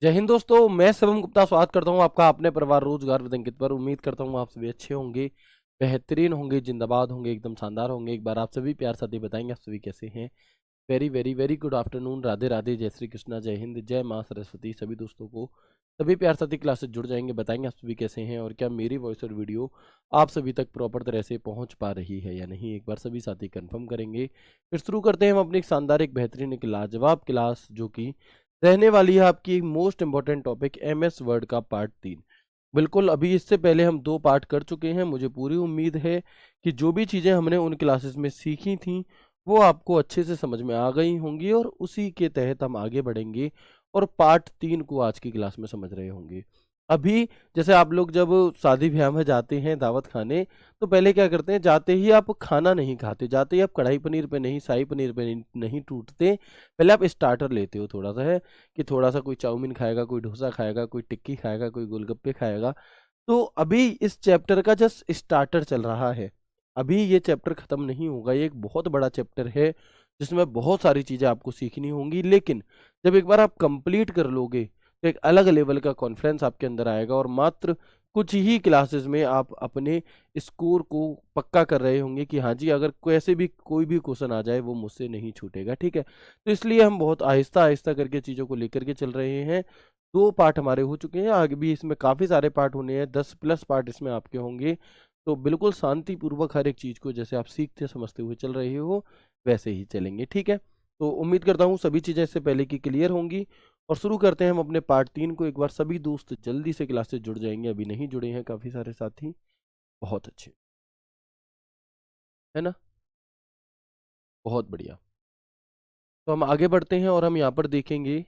जय हिंद दोस्तों, मैं शिवम गुप्ता स्वागत करता हूं आपका अपने परिवार रोजगार विद अंकित पर। उम्मीद करता हूं आप सभी अच्छे होंगे, बेहतरीन होंगे, जिंदाबाद होंगे, एकदम शानदार होंगे। एक बार आप सभी प्यार साथ ही बताएंगे आप सभी कैसे हैं। Very very very good afternoon, Radhe Radhe, जय श्री कृष्णा, जय हिंद, जय माँ सरस्वती। सभी दोस्तों को सभी प्यार साथी क्लास से जुड़ जाएंगे, बताएंगे आप सभी कैसे हैं और क्या मेरी वॉइस और वीडियो आप सभी तक प्रॉपर तरह से पहुंच पा रही है या नहीं। एक बार सभी साथी कंफर्म करेंगे, फिर शुरू करते हैं हम अपनी एक शानदार, एक बेहतरीन, एक लाजवाब क्लास, जो कि रहने वाली है आपकी most important topic MS word का पार्ट 3। बिल्कुल, अभी इससे पहले हम 2 पार्ट कर चुके हैं। मुझे पूरी उम्मीद है कि जो भी चीज़ें हमने उन क्लासेस में सीखी थी वो आपको अच्छे से समझ में आ गई होंगी और उसी के तहत हम आगे बढ़ेंगे और पार्ट 3 को आज की क्लास में समझ रहे होंगे। अभी जैसे आप लोग जब शादी ब्याह में जाते हैं दावत खाने, तो पहले क्या करते हैं, जाते ही आप खाना नहीं खाते, जाते ही आप कढ़ाई पनीर पे नहीं, शाही पनीर पे नहीं टूटते। पहले आप स्टार्टर लेते हो, थोड़ा सा है कि थोड़ा सा कोई चाउमीन खाएगा, कोई डोसा खाएगा, कोई टिक्की खाएगा, कोई गोलगप्पे खाएगा। तो अभी इस चैप्टर का जस्ट स्टार्टर चल रहा है, अभी ये चैप्टर खत्म नहीं होगा। ये एक बहुत बड़ा चैप्टर है जिसमें बहुत सारी चीज़ें आपको सीखनी होंगी, लेकिन जब एक बार आप कंप्लीट कर लोगे तो एक अलग लेवल का कॉन्फिडेंस आपके अंदर आएगा और मात्र कुछ ही क्लासेस में आप अपने स्कोर को पक्का कर रहे होंगे कि हाँ जी, अगर कैसे भी कोई भी क्वेश्चन आ जाए वो मुझसे नहीं छूटेगा। ठीक है, तो इसलिए हम बहुत आहिस्ता आहिस्ता करके चीज़ों को लेकर के चल रहे हैं। 2 पार्ट हमारे हो चुके हैं, आगे भी इसमें काफ़ी सारे पार्ट होने हैं, 10+ पार्ट इसमें आपके होंगे। तो बिल्कुल शांतिपूर्वक हर एक चीज़ को जैसे आप सीखते समझते हुए चल रहे हो वैसे ही चलेंगे। ठीक है, तो उम्मीद करता हूँ सभी चीज़ें इससे पहले की क्लियर होंगी और शुरू करते हैं हम अपने पार्ट 3 को। एक बार सभी दोस्त जल्दी से क्लास से जुड़ जाएंगे, अभी नहीं जुड़े हैं काफ़ी सारे साथी, बहुत अच्छे, है ना, बहुत बढ़िया। तो हम आगे बढ़ते हैं और हम यहाँ पर देखेंगे।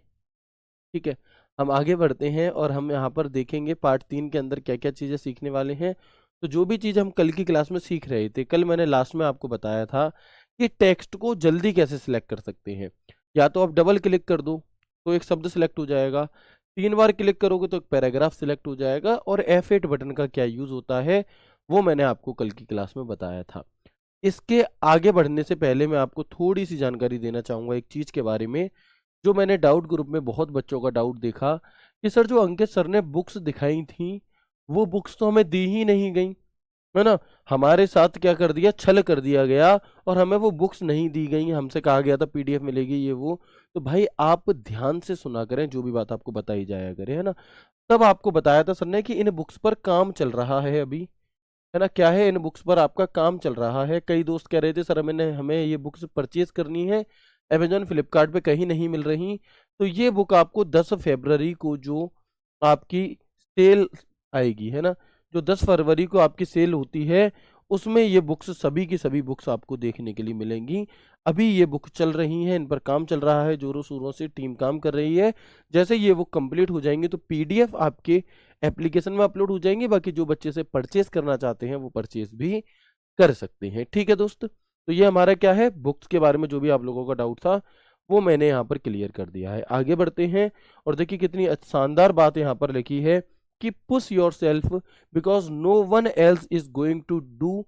ठीक है, हम आगे बढ़ते हैं और हम यहाँ पर देखेंगे पार्ट 3 के अंदर क्या क्या चीज़ें सीखने वाले हैं। तो जो भी चीज़ हम कल की क्लास में सीख रहे थे, कल मैंने लास्ट में आपको बताया था कि टेक्स्ट को जल्दी कैसे सिलेक्ट कर सकते हैं। या तो आप डबल क्लिक कर दो तो एक शब्द सिलेक्ट हो जाएगा, 3 बार क्लिक करोगे तो एक पैराग्राफ सिलेक्ट हो जाएगा, और F8 बटन का क्या यूज़ होता है वो मैंने आपको कल की क्लास में बताया था। इसके आगे बढ़ने से पहले मैं आपको थोड़ी सी जानकारी देना चाहूँगा एक चीज़ के बारे में, जो मैंने डाउट ग्रुप में बहुत बच्चों का डाउट देखा कि सर जो अंकित सर ने बुक्स दिखाई थी वो बुक्स तो हमें दी ही नहीं गई, है ना। हमारे साथ क्या कर दिया, छल कर दिया गया और हमें वो बुक्स नहीं दी गई। हमसे कहा गया था PDF मिलेगी ये वो। तो भाई आप ध्यान से सुना करें जो भी बात आपको बताई जाया करे, है ना। तब आपको बताया था सर ने कि इन बुक्स पर काम चल रहा है अभी, है ना। क्या है, इन बुक्स पर आपका काम चल रहा है। कई दोस्त कह रहे थे सर हमें ये बुक्स परचेज करनी है, अमेजॉन फ्लिपकार्ट पे कहीं नहीं मिल रही। तो ये बुक आपको 10 फरवरी को जो आपकी सेल आएगी, है ना, जो 10 फरवरी को आपकी सेल होती है उसमें ये बुक्स, सभी की सभी बुक्स आपको देखने के लिए मिलेंगी। अभी ये बुक चल रही हैं, इन पर काम चल रहा है, जोरों शोरों से टीम काम कर रही है। जैसे ये बुक कंप्लीट हो जाएंगी तो PDF आपके एप्लीकेशन में अपलोड हो जाएंगे। बाकी जो बच्चे से परचेस करना चाहते हैं वो परचेस भी कर सकते हैं। ठीक है दोस्त, तो ये हमारा क्या है, बुक्स के बारे में जो भी आप लोगों का डाउट था वो मैंने यहाँ पर क्लियर कर दिया है। आगे बढ़ते हैं और देखिए कितनी शानदार बात यहाँ पर लिखी है कि push yourself because no one else is going to do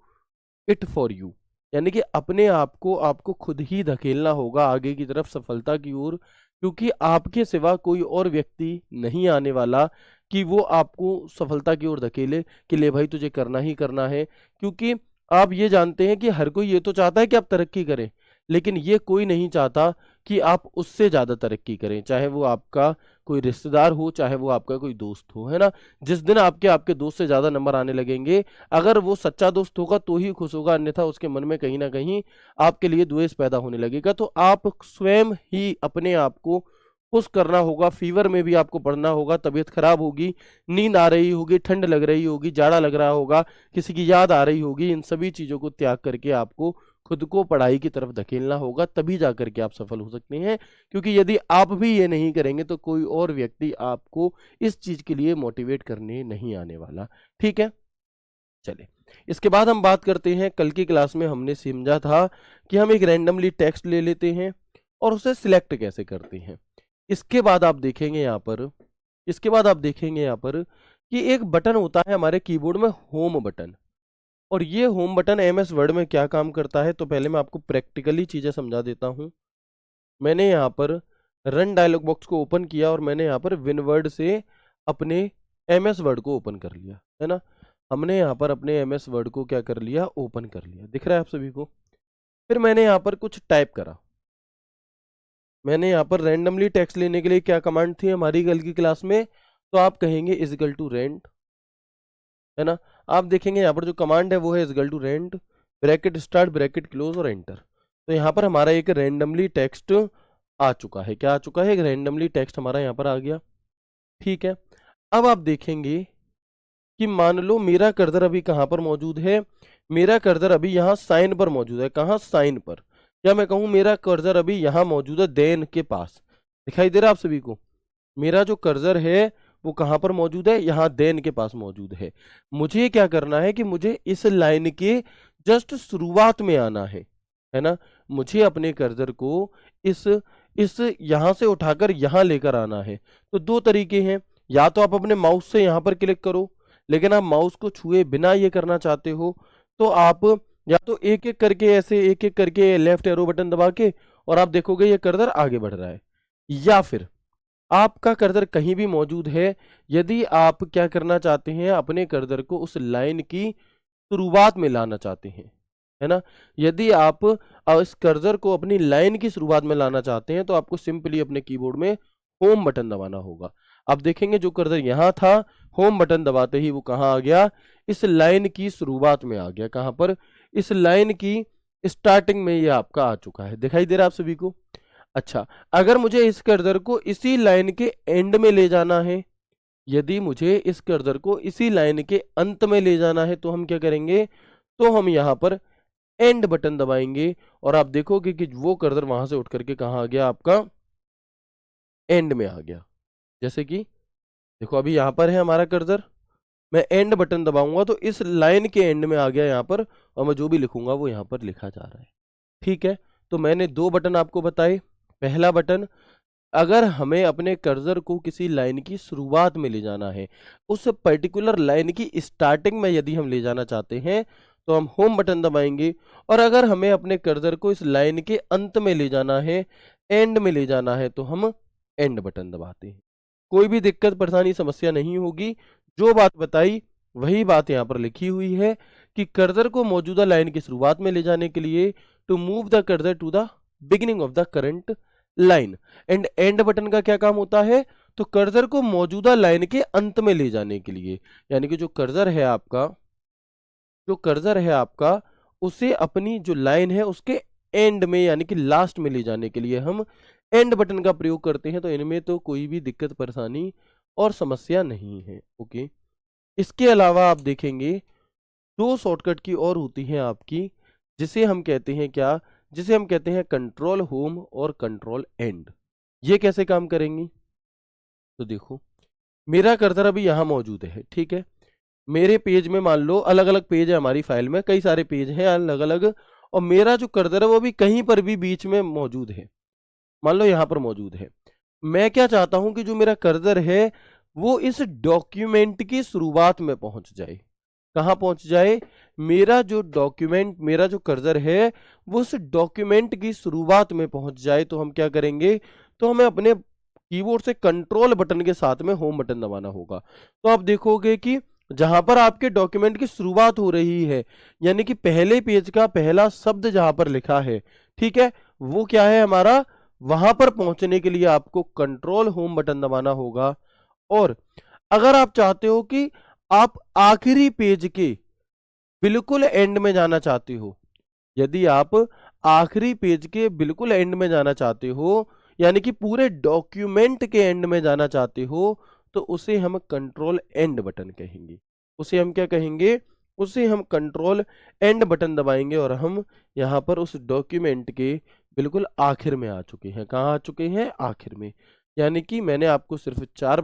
it for you. यानी कि अपने आप को आपको खुद ही धकेलना होगा आगे की तरफ, सफलता की ओर, क्योंकि आपके सिवा कोई और व्यक्ति नहीं आने वाला कि वो आपको सफलता की ओर धकेले कि ले भाई तुझे करना ही करना है। क्योंकि आप ये जानते हैं कि हर कोई ये तो चाहता है कि आप तरक्की करें, लेकिन ये कोई नहीं चाहता कि आप उससे ज़्यादा तरक्की करें, चाहे वो आपका कोई रिश्तेदार हो, चाहे वो आपका कोई दोस्त हो, है ना। जिस दिन आपके आपके दोस्त से ज़्यादा नंबर आने लगेंगे, अगर वो सच्चा दोस्त होगा तो ही खुश होगा, अन्यथा उसके मन में कहीं ना कहीं आपके लिए द्वेष पैदा होने लगेगा। तो आप स्वयं ही अपने आप को पुश करना होगा। फीवर में भी आपको पढ़ना होगा, तबीयत खराब होगी, नींद आ रही होगी, ठंड लग रही होगी, जाड़ा लग रहा होगा, किसी की याद आ रही होगी, इन सभी चीज़ों को त्याग करके आपको खुद को पढ़ाई की तरफ धकेलना होगा, तभी जा करके आप सफल हो सकते हैं। क्योंकि यदि आप भी ये नहीं करेंगे तो कोई और व्यक्ति आपको इस चीज़ के लिए मोटिवेट करने नहीं आने वाला। ठीक है, चले इसके बाद हम बात करते हैं। कल की क्लास में हमने समझा था कि हम एक रैंडमली टेक्स्ट ले लेते हैं और उसे सिलेक्ट कैसे करते हैं। इसके बाद आप देखेंगे यहाँ पर, इसके बाद आप देखेंगे यहाँ पर कि एक बटन होता है हमारे कीबोर्ड में, होम बटन। और ये होम बटन MS वर्ड में क्या काम करता है, तो पहले मैं आपको प्रैक्टिकली चीज़ें समझा देता हूँ। मैंने यहाँ पर रन डायलॉग बॉक्स को ओपन किया और मैंने यहाँ पर विनवर्ड से अपने MS वर्ड को ओपन कर लिया, है ना। हमने यहाँ पर अपने MS वर्ड को क्या कर लिया, ओपन कर लिया, दिख रहा है आप सभी को। फिर मैंने यहाँ पर कुछ टाइप करा। मैंने यहाँ पर रैंडमली टेक्स्ट लेने के लिए क्या कमांड थी हमारी कल की क्लास में, तो आप कहेंगे इजिकल टू रेंट, है ना। आप देखेंगे यहाँ पर जो कमांड है वो है equal to rand, bracket start, bracket close और एंटर। तो यहाँ पर हमारा एक रैंडमली टेक्स्ट आ चुका है। क्या आ चुका है, एक रैंडमली टेक्स्ट हमारा यहाँ पर आ गया, ठीक है। अब आप देखेंगे कि मान लो मेरा कर्सर अभी कहाँ पर मौजूद है, मेरा कर्सर अभी यहाँ साइन पर मौजूद है। कहाँ, साइन पर। या मैं कहूँ मेरा कर्सर अभी यहाँ मौजूद है देन के पास। दिखाई दे रहा है आप सभी को, मेरा जो कर्सर है वो कहाँ पर मौजूद है, यहाँ देन के पास मौजूद है। मुझे क्या करना है कि मुझे इस लाइन के जस्ट शुरुआत में आना है ना। मुझे अपने कर्सर को इस यहाँ से उठाकर यहाँ लेकर आना है। तो दो तरीके हैं, या तो आप अपने माउस से यहाँ पर क्लिक करो, लेकिन आप माउस को छुए बिना ये करना चाहते हो तो आप या तो एक एक करके ऐसे एक एक करके लेफ्ट एरो बटन दबा के और आप देखोगे ये कर्सर आगे बढ़ रहा है। या फिर आपका कर्सर कहीं भी मौजूद है, यदि आप क्या करना चाहते हैं, अपने कर्सर को उस लाइन की शुरुआत में लाना चाहते हैं, है ना। यदि आप इस कर्सर को अपनी लाइन की शुरुआत में लाना चाहते हैं तो आपको सिंपली अपने कीबोर्ड में होम बटन दबाना होगा। आप देखेंगे जो कर्सर यहाँ था, होम बटन दबाते ही वो कहाँ आ गया, इस लाइन की शुरुआत में आ गया। कहाँ पर, इस लाइन की स्टार्टिंग में ये आपका आ चुका है। दिखाई दे रहा है आप सभी को। अच्छा, अगर मुझे इस कर्सर को इसी लाइन के एंड में ले जाना है, यदि मुझे इस कर्सर को इसी लाइन के अंत में ले जाना है तो हम क्या करेंगे, तो हम यहाँ पर एंड बटन दबाएंगे और आप देखोगे कि वो कर्सर वहां से उठ करके कहाँ आ गया, आपका एंड में आ गया। जैसे कि देखो अभी यहाँ पर है हमारा कर्सर, मैं एंड बटन दबाऊंगा तो इस लाइन के एंड में आ गया यहाँ पर, और मैं जो भी लिखूंगा वो यहाँ पर लिखा जा रहा है, ठीक है। तो मैंने दो बटन आपको बताए। पहला बटन, अगर हमें अपने कर्सर को किसी लाइन की शुरुआत में ले जाना है, उस पर्टिकुलर लाइन की स्टार्टिंग में यदि हम ले जाना चाहते हैं तो हम होम बटन दबाएंगे। और अगर हमें अपने कर्सर को इस लाइन के अंत में ले जाना है, एंड में ले जाना है, तो हम एंड बटन दबाते हैं। कोई भी दिक्कत परेशानी समस्या नहीं होगी। जो बात बताई वही बात यहाँ पर लिखी हुई है कि कर्सर को मौजूदा लाइन की शुरुआत में ले जाने के लिए to move the cursor to the beginning of the current line, and end button का क्या काम होता है, तो कर्सर को मौजूदा लाइन के अंत में ले जाने के लिए, यानी कि जो कर्सर है आपका उसे अपनी जो लाइन है उसके एंड में यानी कि लास्ट में ले जाने के लिए हम एंड बटन का प्रयोग करते हैं। तो इनमें तो कोई भी दिक्कत परेशानी और समस्या नहीं है, ओके। इसके अलावा आप देखेंगे दो शॉर्टकट की और होती हैं आपकी, जिसे हम कहते हैं क्या, जिसे हम कहते हैं कंट्रोल होम और कंट्रोल एंड। ये कैसे काम करेंगी, तो देखो मेरा कर्सर अभी यहाँ मौजूद है, ठीक है। मेरे पेज में मान लो अलग अलग पेज है, हमारी फाइल में कई सारे पेज हैं अलग अलग, और मेरा जो कर्सर है वो भी कहीं पर भी बीच में मौजूद है, मान लो यहाँ पर मौजूद है। मैं क्या चाहता हूं कि जो मेरा कर्सर है वो इस डॉक्यूमेंट की शुरुआत में पहुंच जाए। कहाँ पहुंच जाए, मेरा जो डॉक्यूमेंट, मेरा जो कर्सर है वो उस डॉक्यूमेंट की शुरुआत में पहुंच जाए। तो हम क्या करेंगे, तो हमें अपने कीबोर्ड से कंट्रोल बटन के साथ में होम बटन दबाना होगा। तो आप देखोगे कि जहां पर आपके डॉक्यूमेंट की शुरुआत हो रही है, यानी कि पहले पेज का पहला शब्द जहां पर लिखा है, ठीक है, वो क्या है हमारा, वहां पर पहुंचने के लिए आपको कंट्रोल होम बटन दबाना होगा। और अगर आप चाहते हो कि आप आखिरी पेज के बिल्कुल एंड में जाना चाहते हो, यदि आप आखिरी पेज के बिल्कुल एंड में जाना चाहते हो, यानी कि पूरे डॉक्यूमेंट के एंड में जाना चाहते हो, तो उसे हम कंट्रोल एंड बटन कहेंगे। उसे हम क्या कहेंगे, उसे हम कंट्रोल एंड बटन दबाएंगे और हम यहाँ पर उस डॉक्यूमेंट के बिल्कुल आखिर में आ चुके हैं। कहाँ आ चुके हैं, आखिर में। यानी कि मैंने आपको सिर्फ 4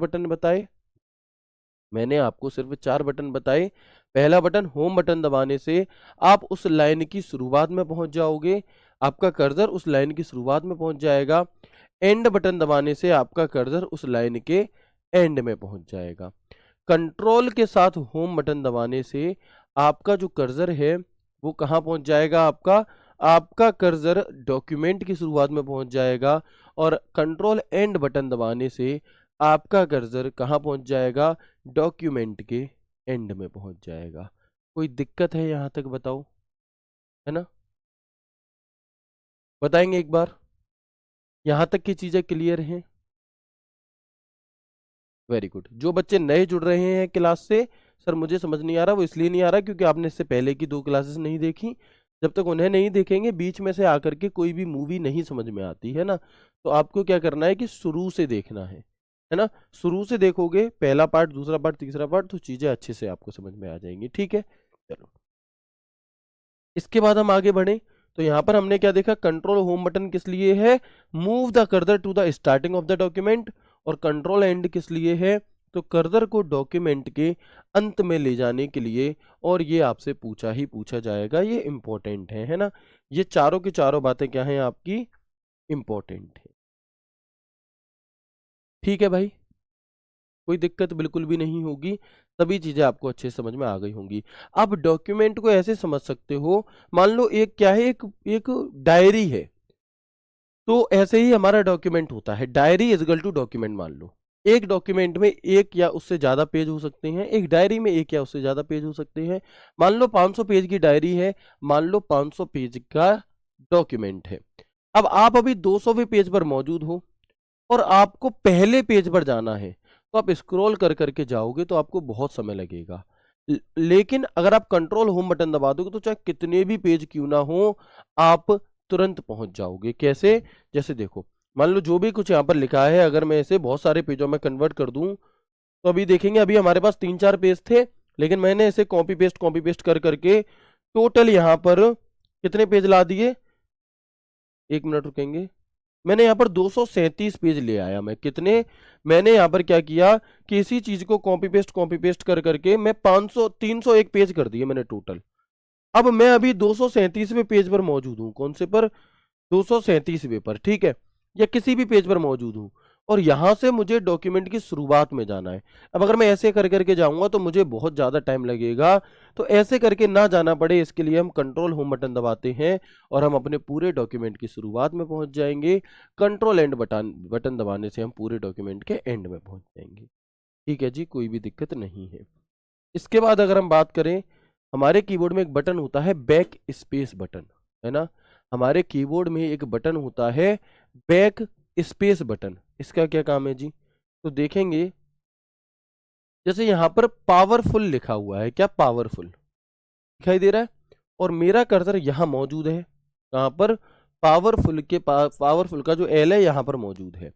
बटन बताए, पहला बटन होम बटन दबाने से आप उस लाइन की शुरुआत में पहुंच जाओगे, आपका कर्सर उस लाइन की शुरुआत में पहुंच जाएगा। एंड बटन दबाने से आपका कर्सर उस लाइन के एंड में पहुंच जाएगा। कंट्रोल के साथ होम बटन दबाने से आपका जो कर्सर है वो कहाँ पहुंच जाएगा, आपका आपका कर्सर डॉक्यूमेंट की शुरुआत में पहुंच जाएगा और कंट्रोल एंड बटन दबाने से आपका कर्सर कहाँ पहुंच जाएगा, डॉक्यूमेंट के एंड में पहुंच जाएगा। कोई दिक्कत है यहां तक बताओ, है ना? बताएंगे एक बार, यहां तक की चीजें क्लियर हैं? Very good. जो बच्चे नए जुड़ रहे हैं क्लास से, सर मुझे समझ नहीं आ रहा, वो इसलिए नहीं आ रहा क्योंकि आपने इससे पहले की 2 क्लासेस नहीं देखी। जब तक उन्हें नहीं देखेंगे, बीच में से आकर के कोई भी मूवी नहीं समझ में आती है ना, तो आपको क्या करना है कि शुरू से देखना है ना? शुरू से देखोगे, पहला पार्ट, दूसरा पार्ट, तीसरा पार्ट, तो चीजें अच्छे से आपको समझ में आ जाएंगी। ठीक है, चलो इसके बाद हम आगे बढ़े। तो यहाँ पर हमने क्या देखा, कंट्रोल होम बटन किस लिए है, move the cursor to the starting of the document, और कंट्रोल एंड किस लिए है, तो कर्सर को डॉक्यूमेंट के अंत में ले जाने के लिए। और ये आपसे पूछा ही पूछा जाएगा, ये इंपॉर्टेंट है ना? ये चारों की चारों बातें क्या हैं आपकी, इंपॉर्टेंट है। ठीक है भाई, कोई दिक्कत बिल्कुल भी नहीं होगी, सभी चीजें आपको अच्छे से समझ में आ गई होंगी। अब डॉक्यूमेंट को ऐसे समझ सकते हो, मान लो एक क्या है, एक डायरी है, तो ऐसे ही हमारा डॉक्यूमेंट होता है, डायरी इजगल टू डॉक्यूमेंट। मान लो एक डॉक्यूमेंट में एक या उससे ज्यादा पेज हो सकते हैं, एक डायरी में एक या उससे ज्यादा पेज हो सकते हैं। मान लो 500 पेज की डायरी है, मान लो 500 पेज का डॉक्यूमेंट है। अब आप अभी 200वें पेज पर मौजूद हो और आपको पहले पेज पर जाना है, तो आप स्क्रॉल कर करके जाओगे तो आपको बहुत समय लगेगा। लेकिन अगर आप कंट्रोल होम बटन दबा दोगे तो चाहे कितने भी पेज क्यों ना हो, आप तुरंत पहुंच जाओगे। कैसे? जैसे देखो, मान लो जो भी कुछ यहाँ पर लिखा है, अगर मैं इसे बहुत सारे पेजों में कन्वर्ट कर दूं, तो अभी देखेंगे, अभी हमारे पास 3-4 पेज थे, लेकिन मैंने इसे कॉपी पेस्ट कर करके टोटल यहाँ पर कितने पेज ला दिए, 1 मिनट रुकेंगे, मैंने यहाँ पर 237 पेज ले आया। मैं कितने, मैंने यहाँ पर क्या किया कि इसी चीज को कॉपी पेस्ट कर करके मैं 301 पेज कर दिए मैंने टोटल। अब मैं अभी 237वें पेज पर मौजूद हूँ। कौन से पर? 237वें पर, ठीक है, या किसी भी पेज पर मौजूद हूँ, और यहां से मुझे डॉक्यूमेंट की शुरुआत में जाना है। अब अगर मैं ऐसे कर करके जाऊंगा तो मुझे बहुत ज्यादा टाइम लगेगा, तो ऐसे करके ना जाना पड़े इसके लिए हम कंट्रोल होम बटन दबाते हैं और हम अपने पूरे डॉक्यूमेंट की शुरुआत में पहुंच जाएंगे। कंट्रोल एंड बटन दबाने से हम पूरे डॉक्यूमेंट के एंड में पहुंच जाएंगे। ठीक है जी, कोई भी दिक्कत नहीं है। इसके बाद अगर हम बात करें, हमारे कीबोर्ड में एक बटन होता है बैक स्पेस बटन, है ना? हमारे कीबोर्ड में एक बटन होता है बैक स्पेस बटन। इसका क्या काम है जी? तो देखेंगे, जैसे यहां पर पावरफुल लिखा हुआ है, क्या पावरफुल दिखाई दे रहा है, और मेरा कर्सर यहां मौजूद है, कहां पर? पावरफुल के पावरफुल का जो एल है यहां पर मौजूद है।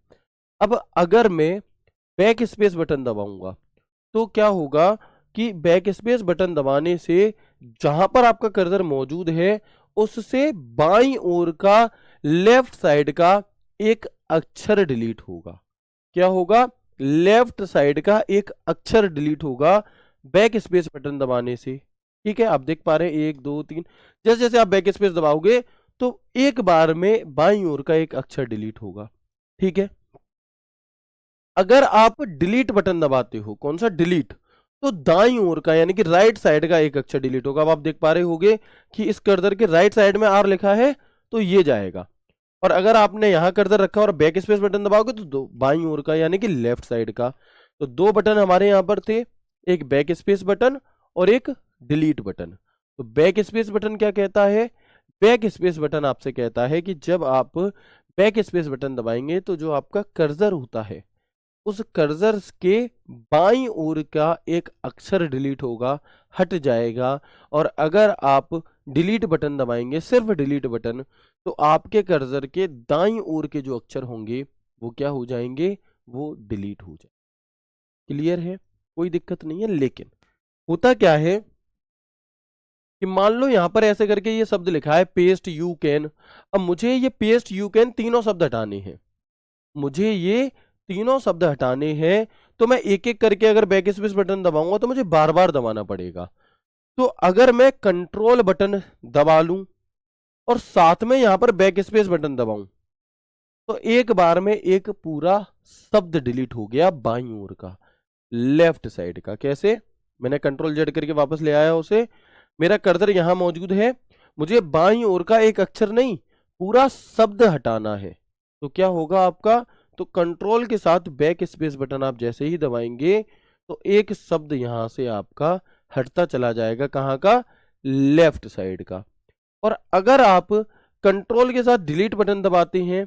अब अगर मैं बैक स्पेस बटन दबाऊंगा तो क्या होगा कि बैक स्पेस बटन दबाने से जहां पर आपका कर्सर मौजूद है उससे बाईं ओर का लेफ्ट साइड का एक अक्षर डिलीट होगा। क्या होगा? लेफ्ट साइड का एक अक्षर डिलीट होगा बैक स्पेस बटन दबाने से। ठीक है, आप देख पा रहे हैं 1 2 3, जैसे जैसे आप बैक स्पेस दबाओगे तो एक बार में बाईं ओर का एक अक्षर डिलीट होगा। ठीक है, अगर आप डिलीट बटन दबाते हो, कौन सा? डिलीट, तो दाईं ओर का यानी कि राइट साइड का एक अक्षर डिलीट होगा। अब आप देख पा रहे होगे कि इस कर्सर के राइट साइड में आर लिखा है तो ये जाएगा, और अगर आपने यहां कर्सर रखा और बैक स्पेस बटन दबाओगे तो दो बाईं ओर का यानी कि लेफ्ट साइड का। तो 2 बटन हमारे यहां पर थे, एक बैक स्पेस बटन और एक डिलीट बटन। तो बैक स्पेस बटन क्या कहता है? बैक स्पेस बटन आपसे कहता है कि जब आप बैक स्पेस बटन दबाएंगे तो जो आपका कर्सर होता है उस कर्सर के बाईं ओर का एक अक्षर डिलीट होगा, हट जाएगा। और अगर आप डिलीट बटन दबाएंगे, सिर्फ डिलीट बटन, तो आपके कर्सर के दाईं ओर के जो अक्षर होंगे वो क्या हो जाएंगे? वो डिलीट हो जाएंगे। क्लियर है? कोई दिक्कत नहीं है। लेकिन होता क्या है कि मान लो यहां पर ऐसे करके ये शब्द लिखा है पेस्ट यू कैन। अब मुझे ये पेस्ट यू कैन तीनों शब्द हटाने हैं, मुझे ये तीनों शब्द हटाने हैं, तो मैं एक एक करके अगर बैक स्पेस बटन दबाऊंगा तो मुझे बार बार दबाना पड़ेगा। तो अगर मैं कंट्रोल बटन दबा लूं और साथ में यहां पर बैक स्पेस बटन दबाऊं तो एक बार में एक पूरा शब्द डिलीट हो गया बाईं ओर का, लेफ्ट साइड का। कैसे? मैंने कंट्रोल जेड करके वापस ले आया उसे, मेरा कर्सर यहां मौजूद है, मुझे बाईं ओर का एक अक्षर नहीं, पूरा शब्द हटाना है। तो क्या होगा आपका, तो कंट्रोल के साथ बैक स्पेस बटन आप जैसे ही दबाएंगे तो एक शब्द यहां से आपका हटता चला जाएगा, कहाँ का, लेफ्ट साइड का। और अगर आप कंट्रोल के साथ डिलीट बटन दबाते हैं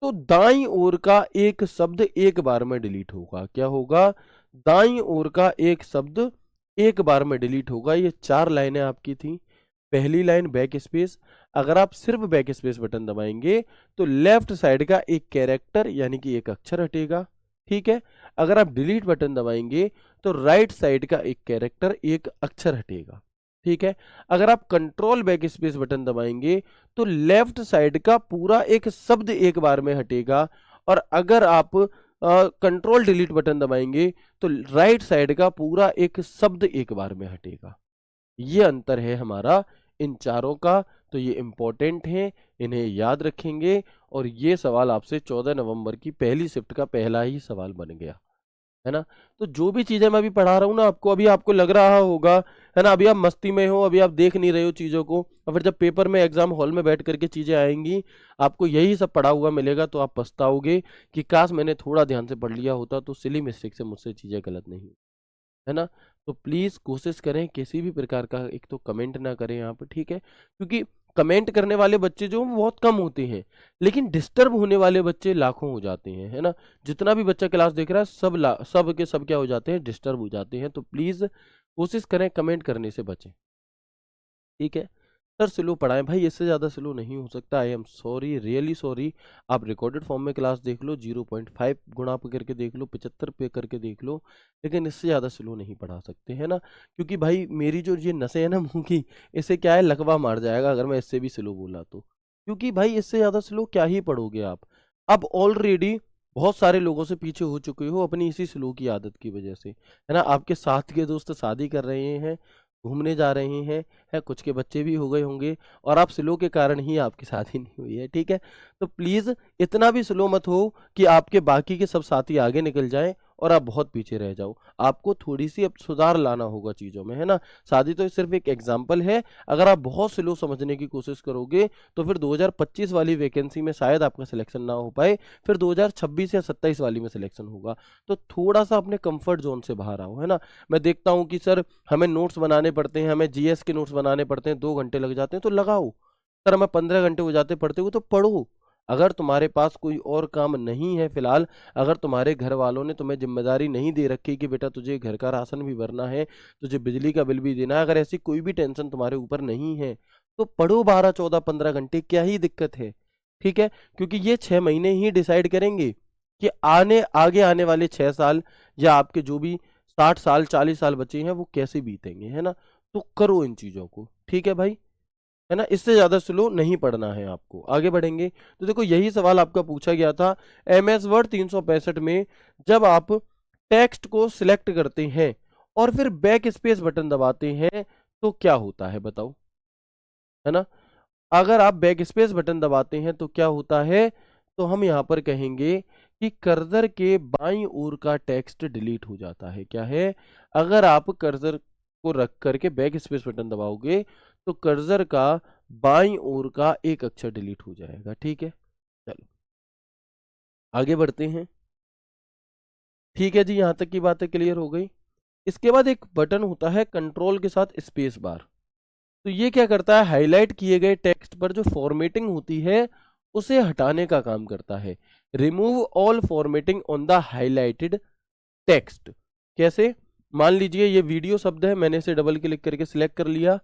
तो दाईं ओर का एक शब्द एक बार में डिलीट होगा। क्या होगा, दाईं ओर का एक शब्द एक बार में डिलीट होगा। ये 4 लाइनें आपकी थी। पहली लाइन बैक स्पेस, अगर आप सिर्फ बैक स्पेस बटन दबाएंगे तो लेफ्ट साइड का एक कैरेक्टर यानी कि एक अक्षर हटेगा, ठीक है। अगर आप डिलीट बटन दबाएंगे तो राइट साइड का एक कैरेक्टर एक अक्षर हटेगा, ठीक है। अगर आप कंट्रोल बैक स्पेस बटन दबाएंगे तो लेफ्ट साइड का पूरा एक शब्द एक बार में हटेगा। और अगर आप कंट्रोल डिलीट बटन दबाएंगे तो राइट साइड का पूरा एक शब्द एक बार में हटेगा। ये अंतर है हमारा इन चारों का। तो ये इंपॉर्टेंट है, इन्हें याद रखेंगे। और ये सवाल आपसे 14 नवंबर की पहली शिफ्ट का पहला ही सवाल बन गया, है ना। तो जो भी चीजें मैं अभी पढ़ा रहा हूँ ना आपको, अभी आपको लग रहा होगा, है ना, अभी आप मस्ती में हो, अभी आप देख नहीं रहे हो चीजों को, और फिर जब पेपर में एग्जाम हॉल में बैठ करके चीजें आएंगी, आपको यही सब पढ़ा हुआ मिलेगा, तो आप पछताओगे कि काश मैंने थोड़ा ध्यान से पढ़ लिया होता तो सिली मिस्टेक से मुझसे चीजें गलत नहीं, है ना। तो प्लीज कोशिश करें किसी भी प्रकार का एक तो कमेंट ना करें यहाँ पर, ठीक है। क्योंकि कमेंट करने वाले बच्चे जो हैं वो बहुत कम होते हैं, लेकिन डिस्टर्ब होने वाले बच्चे लाखों हो जाते हैं, है ना। जितना भी बच्चा क्लास देख रहा है सब के सब क्या हो जाते हैं, डिस्टर्ब हो जाते हैं। तो प्लीज कोशिश करें कमेंट करने से बचें, ठीक है। सर स्लो पढ़ाएं भाई, इससे ज़्यादा स्लो नहीं हो सकता। I am sorry, really sorry. आप रिकॉर्डेड फॉर्म में क्लास देख लो, 0.5 गुणा पे करके देख लो, 75 पे करके देख लो, लेकिन इससे ज़्यादा स्लो नहीं पढ़ा सकते, है ना। क्योंकि भाई मेरी जो ये नसें हैं ना मुंह की, इससे क्या है, लकवा मार जाएगा अगर मैं इससे भी स्लो बोला तो। क्योंकि भाई इससे ज़्यादा स्लो क्या ही पढ़ोगे आप। अब ऑलरेडी बहुत सारे लोगों से पीछे हो चुके हो अपनी इसी स्लो की आदत की वजह से, है ना। आपके साथ के दोस्त शादी कर रहे हैं, घूमने जा रहे हैं, है, कुछ के बच्चे भी हो गए होंगे, और आप स्लो के कारण ही आपकी शादी नहीं हुई है, ठीक है। तो प्लीज इतना भी स्लो मत हो कि आपके बाकी के सब साथी आगे निकल जाएं और आप बहुत पीछे रह जाओ। आपको थोड़ी सी अब सुधार लाना होगा चीजों में, है ना। शादी तो सिर्फ एक एग्जाम्पल है। अगर आप बहुत स्लो समझने की कोशिश करोगे तो फिर 2025 वाली वैकेंसी में शायद आपका सिलेक्शन ना हो पाए, फिर 2026 या 27 वाली में सिलेक्शन होगा। तो थोड़ा सा अपने कंफर्ट जोन से बाहर आओ, है ना। मैं देखता हूँ कि सर हमें नोट्स बनाने पड़ते हैं, हमें जीएस के नोट्स बनाने पड़ते हैं, 2 घंटे लग जाते हैं, तो लगाओ। सर हमें 15 घंटे हो जाते पढ़ते हुए, तो पढ़ो। अगर तुम्हारे पास कोई और काम नहीं है फिलहाल, अगर तुम्हारे घर वालों ने तुम्हें जिम्मेदारी नहीं दे रखी कि बेटा तुझे घर का राशन भी भरना है, तुझे बिजली का बिल भी देना है, अगर ऐसी कोई भी टेंशन तुम्हारे ऊपर नहीं है, तो पढ़ो 12, 14, 15 घंटे, क्या ही दिक्कत है, ठीक है। क्योंकि ये 6 महीने ही डिसाइड करेंगे कि आगे आने वाले 6 साल या आपके जो भी 60 साल 40 साल बचे हैं वो कैसे बीतेंगे, है ना। तो करो इन चीजों को, ठीक है भाई, है ना। इससे ज्यादा स्लो नहीं पढ़ना है आपको। आगे बढ़ेंगे तो देखो यही सवाल आपका पूछा गया था एमएस वर्ड 365 में। जब आप टेक्स्ट को सिलेक्ट करते हैं और फिर बैक स्पेस बटन दबाते हैं तो क्या होता है बताओ, है ना। अगर आप बैक स्पेस बटन दबाते हैं तो क्या होता है, तो हम यहाँ पर कहेंगे कि कर्सर के बाईं ओर का टेक्स्ट डिलीट हो जाता है। क्या है, अगर आप कर्सर को रख करके बैक स्पेस बटन दबाओगे तो कर्सर का बाईं ओर का एक अक्षर डिलीट हो जाएगा, ठीक है। चलो आगे बढ़ते हैं, ठीक है जी, यहां तक की बातें क्लियर हो गई। इसके बाद एक बटन होता है कंट्रोल के साथ स्पेस बार। तो ये क्या करता है, हाईलाइट किए गए टेक्स्ट पर जो फॉर्मेटिंग होती है उसे हटाने का काम करता है। Remove all formatting on the highlighted text. कैसे, मान लीजिए ये वीडियो शब्द है, मैंने इसे डबल क्लिक करके सिलेक्ट कर लिया,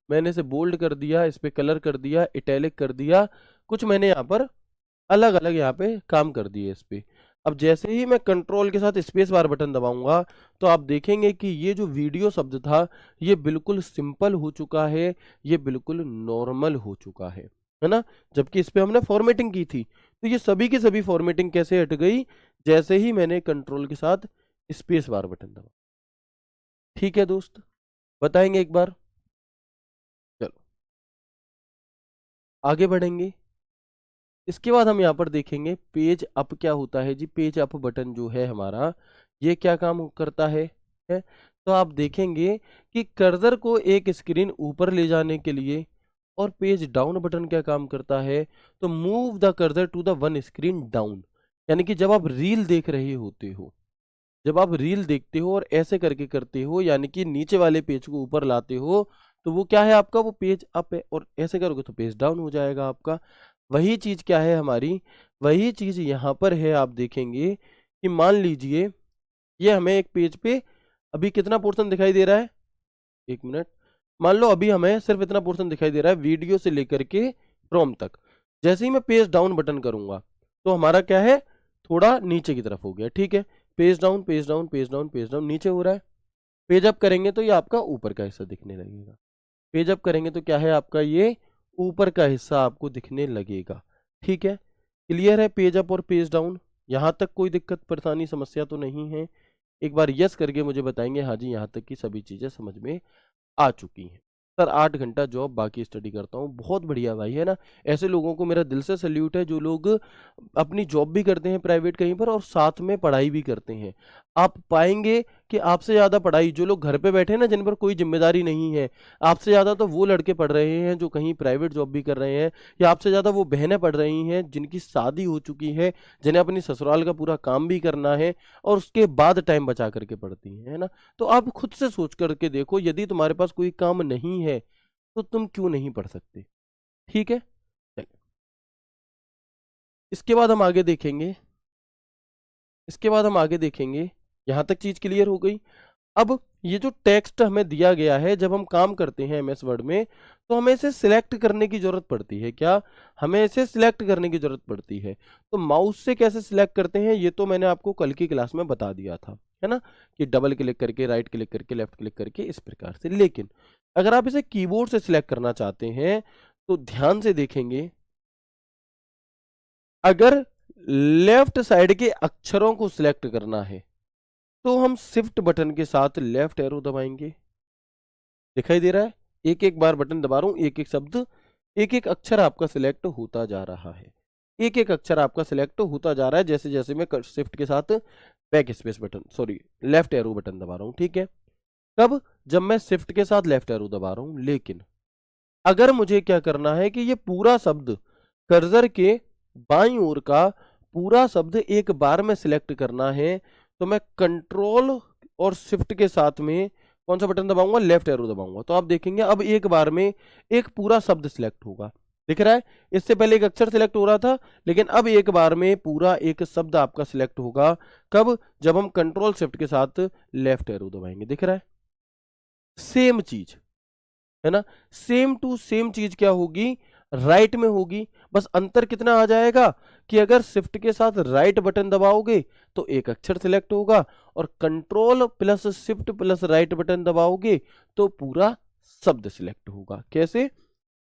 मैंने इसे बोल्ड कर दिया, इस पे कलर कर दिया, इटैलिक कर दिया, कुछ मैंने यहाँ पर अलग अलग यहाँ पे काम कर दिए इस पे। अब जैसे ही मैं कंट्रोल के साथ स्पेस बार बटन दबाऊंगा तो आप देखेंगे कि ये जो वीडियो शब्द था ये बिल्कुल सिंपल हो चुका है, ये बिल्कुल नॉर्मल हो चुका है ना। जबकि इस पे हमने फॉर्मेटिंग की थी। तो ये सभी की सभी फॉर्मेटिंग कैसे हट गई, जैसे ही मैंने कंट्रोल के साथ स्पेस बार बटन दबा। ठीक है दोस्त, बताएंगे एक बार। चलो आगे बढ़ेंगे। इसके बाद हम यहाँ पर देखेंगे पेज अप क्या होता है जी। पेज अप बटन जो है हमारा, ये क्या काम करता है? तो आप देखेंगे कि कर्सर को एक स्क्रीन ऊपर ले जाने के लिए और पेज डाउन बटन क्या काम करता है, तो move the cursor to the one screen down, यानी कि जब आप रील देख रहे होते हो, जब आप रील देखते हो और ऐसे करके करते हो, यानी कि नीचे वाले पेज को ऊपर लाते हो, तो वो क्या है आपका, वो पेज अप है, और ऐसे करोगे तो पेज डाउन हो जाएगा आपका। वही चीज क्या है हमारी, वही चीज यहाँ पर है। आप देखेंगे कि मान लीजिए ये हमें एक पेज पे अभी कितना पोर्शन दिखाई दे रहा है, एक मिनट, मान लो अभी हमें सिर्फ इतना पोर्शन दिखाई दे रहा है वीडियो से लेकर के फ्रॉम तक। जैसे ही मैं पेज डाउन बटन करूंगा तो हमारा क्या है, थोड़ा नीचे की तरफ हो गया, ठीक है। Page down page down page down page down, नीचे हो रहा है। पेज अप करेंगे तो ये आपका ऊपर का हिस्सा दिखने लगेगा। पेज अप करेंगे तो क्या है आपका, ये ऊपर का हिस्सा आपको दिखने लगेगा, ठीक है। क्लियर है पेज अप और पेज डाउन, यहाँ तक कोई दिक्कत परेशानी समस्या तो नहीं है। एक बार यस करके मुझे बताएंगे हाँ जी यहाँ तक की सभी चीजें समझ में आ चुकी हैं। सर 8 घंटा जॉब बाकी स्टडी करता हूँ, बहुत बढ़िया भाई, है ना। ऐसे लोगों को मेरा दिल से सल्यूट है जो लोग अपनी जॉब भी करते हैं प्राइवेट कहीं पर और साथ में पढ़ाई भी करते हैं। आप पाएंगे कि आपसे ज़्यादा पढ़ाई जो लोग घर पे बैठे हैं ना, जिन पर कोई जिम्मेदारी नहीं है, आपसे ज़्यादा तो वो लड़के पढ़ रहे हैं जो कहीं प्राइवेट जॉब भी कर रहे हैं, या आपसे ज़्यादा वो बहनें पढ़ रही हैं जिनकी शादी हो चुकी है, जिन्हें अपनी ससुराल का पूरा काम भी करना है और उसके बाद टाइम बचा करके पढ़ती हैं, है ना। तो आप खुद से सोच करके देखो, यदि तुम्हारे पास कोई काम नहीं है तो तुम क्यों नहीं पढ़ सकते, ठीक है। चलिए, इसके बाद हम आगे देखेंगे, इसके बाद हम आगे देखेंगे। यहां तक चीज क्लियर हो गई। अब ये जो टेक्स्ट हमें दिया गया है, जब हम काम करते हैं एमएस वर्ड में, तो हमें इसे सिलेक्ट करने की जरूरत पड़ती है। क्या, हमें इसे सिलेक्ट करने की जरूरत पड़ती है। तो माउस से कैसे सिलेक्ट करते हैं ये तो मैंने आपको कल की क्लास में बता दिया था, है ना, कि डबल क्लिक करके, राइट क्लिक करके, लेफ्ट क्लिक करके, इस प्रकार से। लेकिन अगर आप इसे कीबोर्ड से सिलेक्ट करना चाहते हैं तो ध्यान से देखेंगे, अगर लेफ्ट साइड के अक्षरों को सिलेक्ट करना है तो हम शिफ्ट बटन के साथ लेफ्ट एरो दबाएंगे। दिखाई दे रहा है, एक एक बार बटन दबा रहा हूं, एक एक शब्द, एक एक अक्षर आपका सिलेक्ट होता जा रहा है, एक एक अक्षर आपका सिलेक्ट होता जा रहा है जैसे जैसे मैं शिफ्ट के साथ back space button, sorry, left arrow button दबा रहा हूं, ठीक है। कब, जब मैं शिफ्ट के साथ लेफ्ट एरो दबा रहा हूं। लेकिन अगर मुझे क्या करना है कि ये पूरा शब्द कर्सर के बाईं ओर का पूरा शब्द एक बार में सिलेक्ट करना है, तो मैं कंट्रोल और शिफ्ट के साथ में कौन सा बटन दबाऊंगा, लेफ्ट एरो दबाऊंगा। तो आप देखेंगे अब एक बार में एक पूरा शब्द सिलेक्ट होगा, दिख रहा है। इससे पहले एक अक्षर सिलेक्ट हो रहा था, लेकिन अब एक बार में पूरा एक शब्द आपका सिलेक्ट होगा। कब, जब हम कंट्रोल शिफ्ट के साथ लेफ्ट एरो दबाएंगे, दिख रहा है। सेम चीज, है ना, सेम टू सेम चीज क्या होगी, राइट में होगी। बस अंतर कितना आ जाएगा कि अगर शिफ्ट के साथ राइट बटन दबाओगे तो एक अक्षर सिलेक्ट होगा, और control plus shift plus right button दबाओगे तो पूरा शब्द सिलेक्ट होगा। कैसे,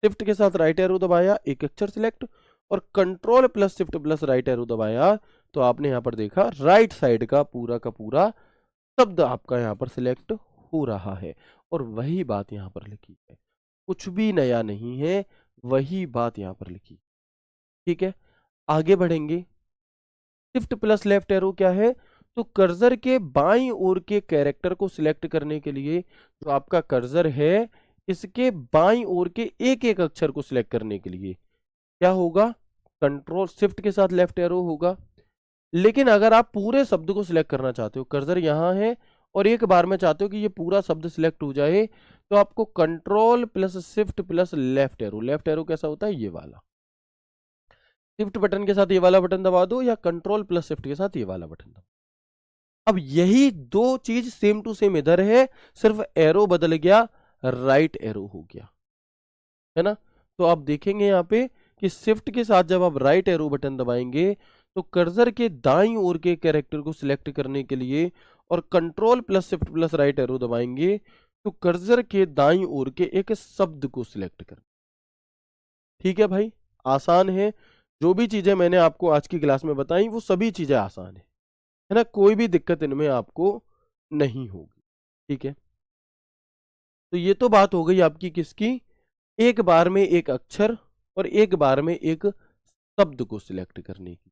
शिफ्ट के साथ राइट एरो दबाया, एक अक्षर सिलेक्ट, और control plus shift plus right arrow दबाया तो आपने यहां पर देखा राइट साइड का पूरा शब्द आपका यहां पर सिलेक्ट हो रहा है। और वही बात यहां पर लिखी है, कुछ भी नया नहीं है, वही बात यहां पर लिखी, ठीक है। आगे बढ़ेंगे, शिफ्ट प्लस लेफ्ट एरो क्या है, तो कर्सर के बाईं ओर के कैरेक्टर को सिलेक्ट करने के लिए जो आपका कर्सर है, इसके बाईं ओर के एक एक अक्षर को सिलेक्ट करने के लिए क्या होगा, कंट्रोल शिफ्ट के साथ लेफ्ट एरो होगा। लेकिन अगर आप पूरे शब्द को सिलेक्ट करना चाहते हो, कर्सर यहां है और एक बार में चाहते हो कि ये पूरा शब्द सिलेक्ट हो जाए, तो आपको control plus shift plus left arrow कैसा होता है, ये वाला, शिफ्ट बटन के साथ ये वाला बटन दबा दो, या कंट्रोल प्लस शिफ्ट के साथ ये वाला बटन दबा। अब यही दो चीज सेम टू सेम इधर है, सिर्फ एरो बदल गया, राइट एरो हो गया, है ना। तो आप देखेंगे यहाँ पे कि शिफ्ट के साथ जब आप राइट एरो बटन दबाएंगे तो कर्सर के दाईं ओर के कैरेक्टर को सिलेक्ट करने के लिए, और control plus shift plus right arrow दबाएंगे तो कर्सर के दाईं ओर के एक शब्द को सिलेक्ट कर, ठीक है भाई, आसान है। जो भी चीजें मैंने आपको आज की क्लास में बताई वो सभी चीजें आसान है ना, कोई भी दिक्कत इनमें आपको नहीं होगी, ठीक है। तो ये तो बात हो गई आपकी किसकी, एक बार में एक अक्षर और एक बार में एक शब्द को सिलेक्ट करने की।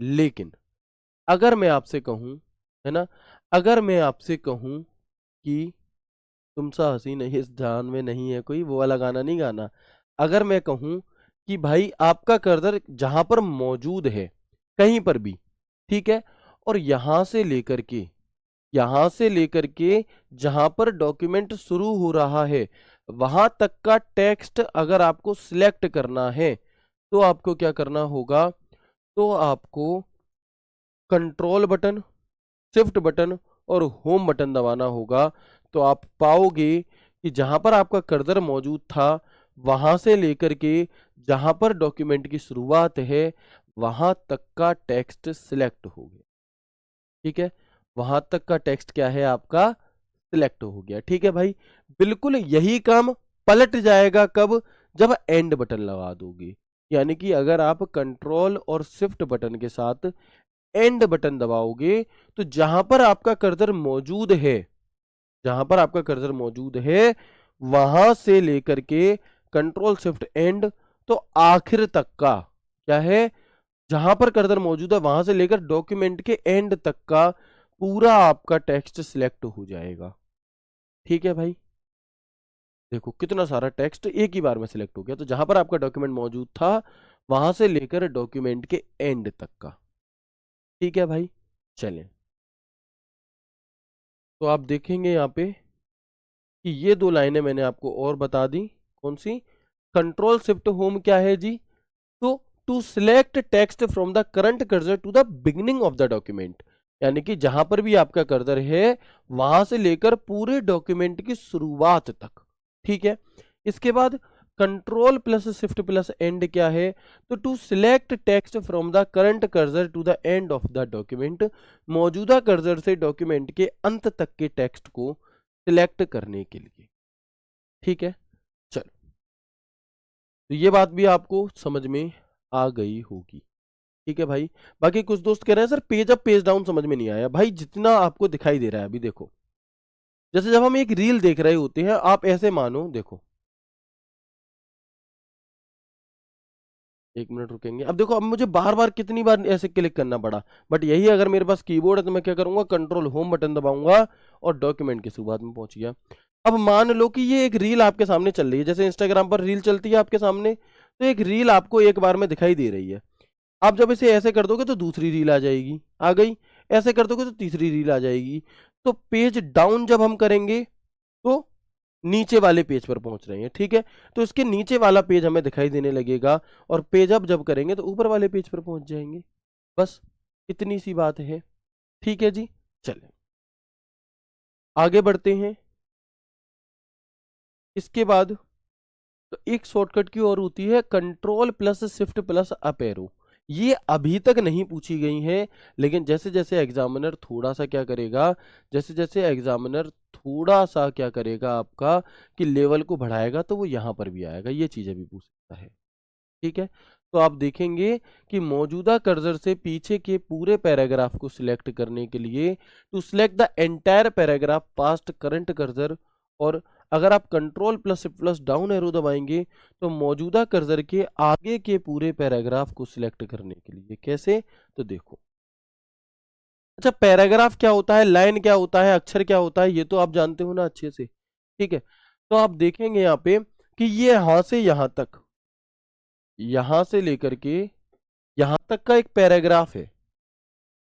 लेकिन अगर मैं आपसे कहूं, है ना, अगर मैं आपसे कहूं कि तुम सा हसीन इस जान में नहीं है कोई, वो वाला गाना नहीं गाना, अगर मैं कहूं कि भाई आपका कर्सर जहां पर मौजूद है कहीं पर भी, ठीक है, और यहां से लेकर के जहां पर डॉक्यूमेंट शुरू हो रहा है वहां तक का टेक्स्ट अगर आपको सिलेक्ट करना है तो आपको क्या करना होगा, तो आपको कंट्रोल बटन, शिफ्ट बटन और होम बटन दबाना होगा। तो आप पाओगे कि जहां पर आपका कर्सर मौजूद था वहां से लेकर के जहां पर डॉक्यूमेंट की शुरुआत है वहां तक का टेक्स्ट सिलेक्ट हो गया। ठीक है, वहां तक का टेक्स्ट क्या है आपका, सिलेक्ट हो गया। ठीक है भाई, बिल्कुल यही काम पलट जाएगा कब, जब एंड बटन लगा दोगे। यानी कि अगर आप कंट्रोल और शिफ्ट बटन के साथ एंड बटन दबाओगे तो जहां पर आपका कर्सर मौजूद है, जहां पर आपका कर्सर मौजूद है वहां से लेकर के कंट्रोल शिफ्ट एंड, तो आखिर तक का क्या है, जहां पर कर्सर मौजूद है वहां से लेकर डॉक्यूमेंट के एंड तक का पूरा आपका टेक्स्ट सिलेक्ट हो जाएगा। ठीक है भाई, देखो कितना सारा टेक्स्ट एक ही बार में सिलेक्ट हो गया। तो जहां पर आपका डॉक्यूमेंट मौजूद था वहां से लेकर डॉक्यूमेंट के एंड तक का। ठीक है भाई, चलें, तो आप देखेंगे यहाँ पे कि ये दो लाइनें मैंने आपको और बता दी। कौन सी, कंट्रोल शिफ्ट होम क्या है जी, तो to select text from the current cursor to the beginning of the document, यानी कि जहां पर भी आपका कर्सर है वहां से लेकर पूरे डॉक्यूमेंट की शुरुआत तक। ठीक है, इसके बाद control plus shift plus end क्या है, तो to select text from the current cursor to the end of the document, मौजूदा कर्सर से डॉक्यूमेंट के अंत तक के टेक्स्ट को सिलेक्ट करने के लिए। ठीक है, चलो, तो ये बात भी आपको समझ में आ गई होगी। ठीक है भाई, बाकी कुछ दोस्त कह रहे हैं sir page up page down समझ में नहीं आया। भाई जितना आपको दिखाई दे रहा है अभी देखो, जैसे जब हम एक रील देख रहे होते हैं, आप ऐसे मानो, देखो 1 मिनट रुकेंगे। अब देखो, अब मुझे बार बार कितनी बार ऐसे क्लिक करना पड़ा, बट यही अगर मेरे पास कीबोर्ड है तो मैं क्या करूंगा, कंट्रोल होम बटन दबाऊंगा और डॉक्यूमेंट की शुरुआत में पहुंच गया। अब मान लो कि ये एक रील आपके सामने चल रही है, जैसे इंस्टाग्राम पर रील चलती है आपके सामने, तो एक रील आपको एक बार में दिखाई दे रही है। आप जब इसे ऐसे कर दोगे तो दूसरी रील आ जाएगी, आ गई, ऐसे कर दोगे तो तीसरी रील आ जाएगी। तो पेज डाउन जब हम करेंगे तो नीचे वाले पेज पर पहुंच रहे हैं। ठीक है, तो इसके नीचे वाला पेज हमें दिखाई देने लगेगा, और पेज अप जब करेंगे तो ऊपर वाले पेज पर पहुंच जाएंगे। बस इतनी सी बात है। ठीक है जी, चलें आगे बढ़ते हैं। इसके बाद तो एक शॉर्टकट की और होती है control plus shift plus up arrow. ये अभी तक नहीं पूछी गई हैं, लेकिन जैसे जैसे एग्जामिनर थोड़ा सा क्या करेगा, जैसे जैसे एग्जामिनर थोड़ा सा क्या करेगा आपका कि लेवल को बढ़ाएगा तो वो यहाँ पर भी आएगा, ये चीजें भी पूछ सकता है। ठीक है, तो आप देखेंगे कि मौजूदा कर्सर से पीछे के पूरे पैराग्राफ को सिलेक्ट करने के लिए to select the entire paragraph past current cursor, और अगर आप control plus plus down arrow दबाएंगे तो मौजूदा कर्सर के आगे के पूरे पैराग्राफ को सिलेक्ट करने के लिए। कैसे, तो देखो, अच्छा पैराग्राफ क्या होता है, लाइन क्या होता है, अक्षर क्या होता है, ये तो आप जानते हो ना अच्छे से। ठीक है, तो आप देखेंगे यहाँ पे कि ये यहां से यहां तक, यहां से लेकर के यहां तक का एक पैराग्राफ है,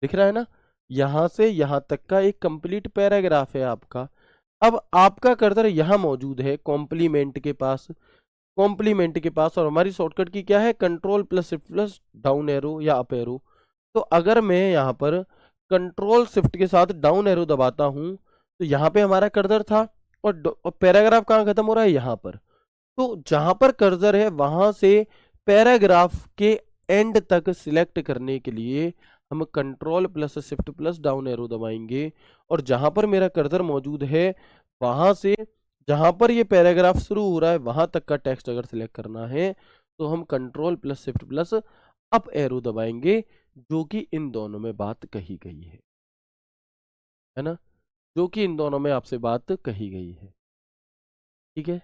दिख रहा है ना, यहां से यहां तक का एक कंप्लीट पैराग्राफ है आपका। अब आपका कर्सर यहां मौजूद है कॉम्प्लीमेंट के पास, कॉम्प्लीमेंट के पास, और हमारी शॉर्टकट की क्या है, control plus shift plus down arrow या अप एरो। तो अगर मैं यहाँ पर कंट्रोल शिफ्ट के साथ डाउन एरो दबाता हूं तो यहाँ पे हमारा कर्सर था, और पैराग्राफ कहाँ खत्म हो रहा है, यहाँ पर। तो जहां पर कर्सर है वहां से पैराग्राफ के एंड तक सिलेक्ट करने के लिए हम control plus shift plus down arrow दबाएंगे, और जहां पर मेरा कर्सर मौजूद है वहां से जहां पर ये पैराग्राफ शुरू हो रहा है वहां तक का टेक्स्ट अगर सिलेक्ट करना है तो हम control plus shift plus up arrow दबाएंगे, जो कि इन दोनों में बात कही गई है ना, जो कि इन दोनों में आपसे बात कही गई है। ठीक है,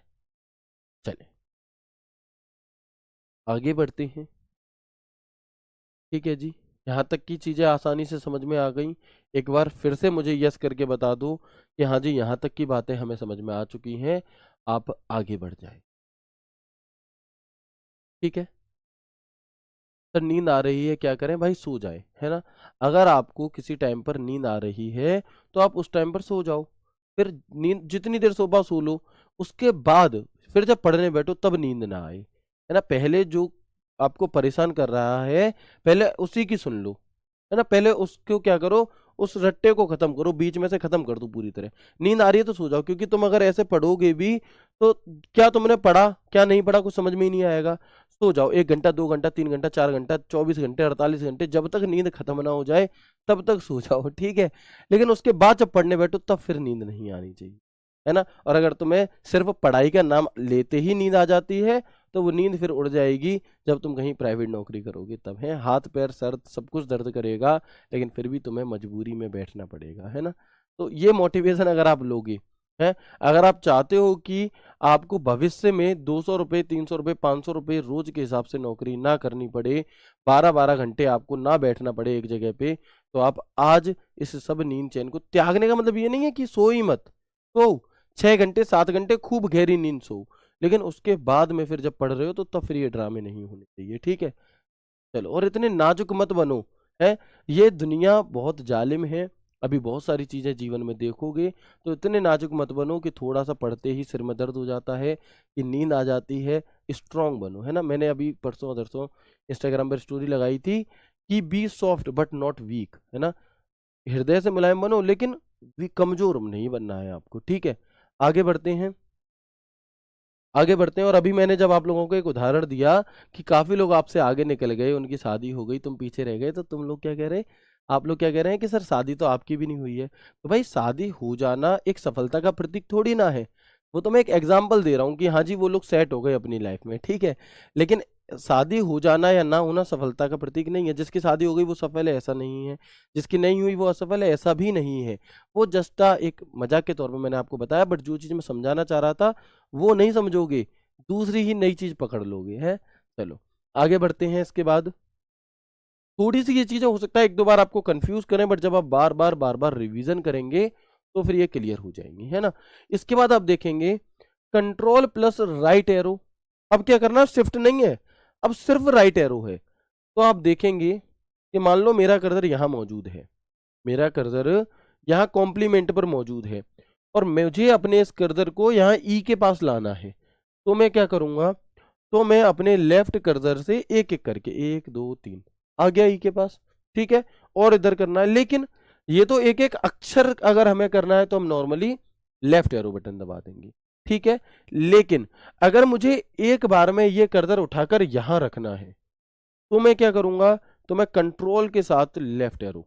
चले आगे बढ़ते हैं। ठीक है जी, यहाँ तक की चीज़ें आसानी से समझ में आ गई। एक बार फिर से मुझे यस करके बता दो कि हाँ जी यहाँ तक की बातें हमें समझ में आ चुकी हैं, आप आगे बढ़ जाए। ठीक है, नींद आ रही है, क्या करें भाई, सो जाए, है ना। अगर आपको किसी टाइम पर नींद आ रही है तो आप उस टाइम पर सो जाओ, फिर नींद जितनी देर सो पाओ सो लो। उसके बाद फिर जब पढ़ने बैठो तब नींद ना आए, है ना। पहले जो आपको परेशान कर रहा है पहले उसी की सुन लो, है ना। पहले उसको क्या करो, उस रट्टे को खत्म करो, बीच में से खत्म कर दो पूरी तरह। नींद आ रही है तो सो जाओ, क्योंकि तुम अगर ऐसे पढ़ोगे भी तो क्या तुमने पढ़ा क्या नहीं पढ़ा कुछ समझ में ही नहीं आएगा। सो जाओ, 1 घंटा 2 घंटा 3 घंटा 4 घंटा 24 घंटे 48 घंटे, जब तक नींद खत्म ना हो जाए तब तक सो जाओ, ठीक है। लेकिन उसके बाद जब पढ़ने बैठो तब फिर नींद नहीं आनी चाहिए, है ना। और अगर तुम्हें सिर्फ पढ़ाई का नाम लेते ही नींद आ जाती है तो वो नींद फिर उड़ जाएगी जब तुम कहीं प्राइवेट नौकरी करोगे, तब है हाथ पैर सर सब कुछ दर्द करेगा, लेकिन फिर भी तुम्हें मजबूरी में बैठना पड़ेगा, है ना। तो ये मोटिवेशन अगर आप लोगे, है, अगर आप चाहते हो कि आपको भविष्य में 200 रुपये 300 रुपये 500 रुपये रोज के हिसाब से नौकरी ना करनी पड़े, 12-12 घंटे आपको ना बैठना पड़े एक जगह पे, तो आप आज इस सब नींद चैन को त्यागने का मतलब ये नहीं है कि सो ही मत, सो 6 घंटे 7 घंटे खूब गहरी नींद सो, लेकिन उसके बाद में फिर जब पढ़ रहे हो तो तब फिर ये ड्रामे नहीं होने चाहिए, ठीक है। चलो, और इतने नाजुक मत बनो, है। ये दुनिया बहुत जालिम है, अभी बहुत सारी चीजें जीवन में देखोगे, तो इतने नाजुक मत बनो कि थोड़ा सा पढ़ते ही सिर में दर्द हो जाता है, कि नींद आ जाती है। स्ट्रांग बनो, है ना। मैंने अभी परसों दरसों इंस्टाग्राम पर स्टोरी लगाई थी कि be soft but not weak, है ना। हृदय से मुलायम बनो, लेकिन कमजोर नहीं बनना है आपको, ठीक है। आगे बढ़ते हैं, आगे बढ़ते हैं। और अभी मैंने जब आप लोगों को एक उदाहरण दिया कि काफी लोग आपसे आगे निकल गए, उनकी शादी हो गई, तुम पीछे रह गए, तो तुम लोग क्या कह रहे हैं, आप लोग क्या कह रहे हैं कि सर शादी तो आपकी भी नहीं हुई है। तो भाई शादी हो जाना एक सफलता का प्रतीक थोड़ी ना है। वो तो मैं एक एग्जाम्पल दे रहा हूँ कि हाँ जी वो लोग सेट हो गए अपनी लाइफ में, ठीक है। लेकिन शादी हो जाना या ना होना सफलता का प्रतीक नहीं है। जिसकी शादी हो गई वो सफल है ऐसा नहीं है, जिसकी नहीं हुई वो असफल है ऐसा भी नहीं है। वो जस्ट एक मजाक के तौर पे मैंने आपको बताया, बट जो चीज मैं समझाना चाह रहा था वो नहीं समझोगे, दूसरी ही नई चीज पकड़ लोगे, है। चलो, आगे बढ़ते हैं। इसके बाद थोड़ी सी ये चीजें हो सकता है एक दो बार आपको कंफ्यूज करें, बट जब आप बार बार रिवीजन करेंगे तो फिर ये क्लियर हो जाएंगी, है ना। इसके बाद आप देखेंगे कंट्रोल प्लस राइट एरो। अब क्या करना, शिफ्ट नहीं है, अब सिर्फ राइट एरो है। तो आप देखेंगे कि मान लो मेरा कर्सर यहां मौजूद है, मेरा कर्सर यहाँ कॉम्प्लीमेंट पर मौजूद है, और मुझे अपने इस कर्सर को यहाँ ई के पास लाना है। तो मैं क्या करूंगा, तो मैं अपने लेफ्ट कर्सर से एक एक करके 1 2 3 आ गया ई के पास, ठीक है। और इधर करना है, लेकिन ये तो एक एक अक्षर अगर हमें करना है तो हम नॉर्मली लेफ्ट एरो बटन दबा देंगे, ठीक है। लेकिन अगर मुझे एक बार में ये कर्सर उठाकर यहां रखना है तो मैं क्या करूंगा, तो मैं कंट्रोल के साथ लेफ्ट एरो,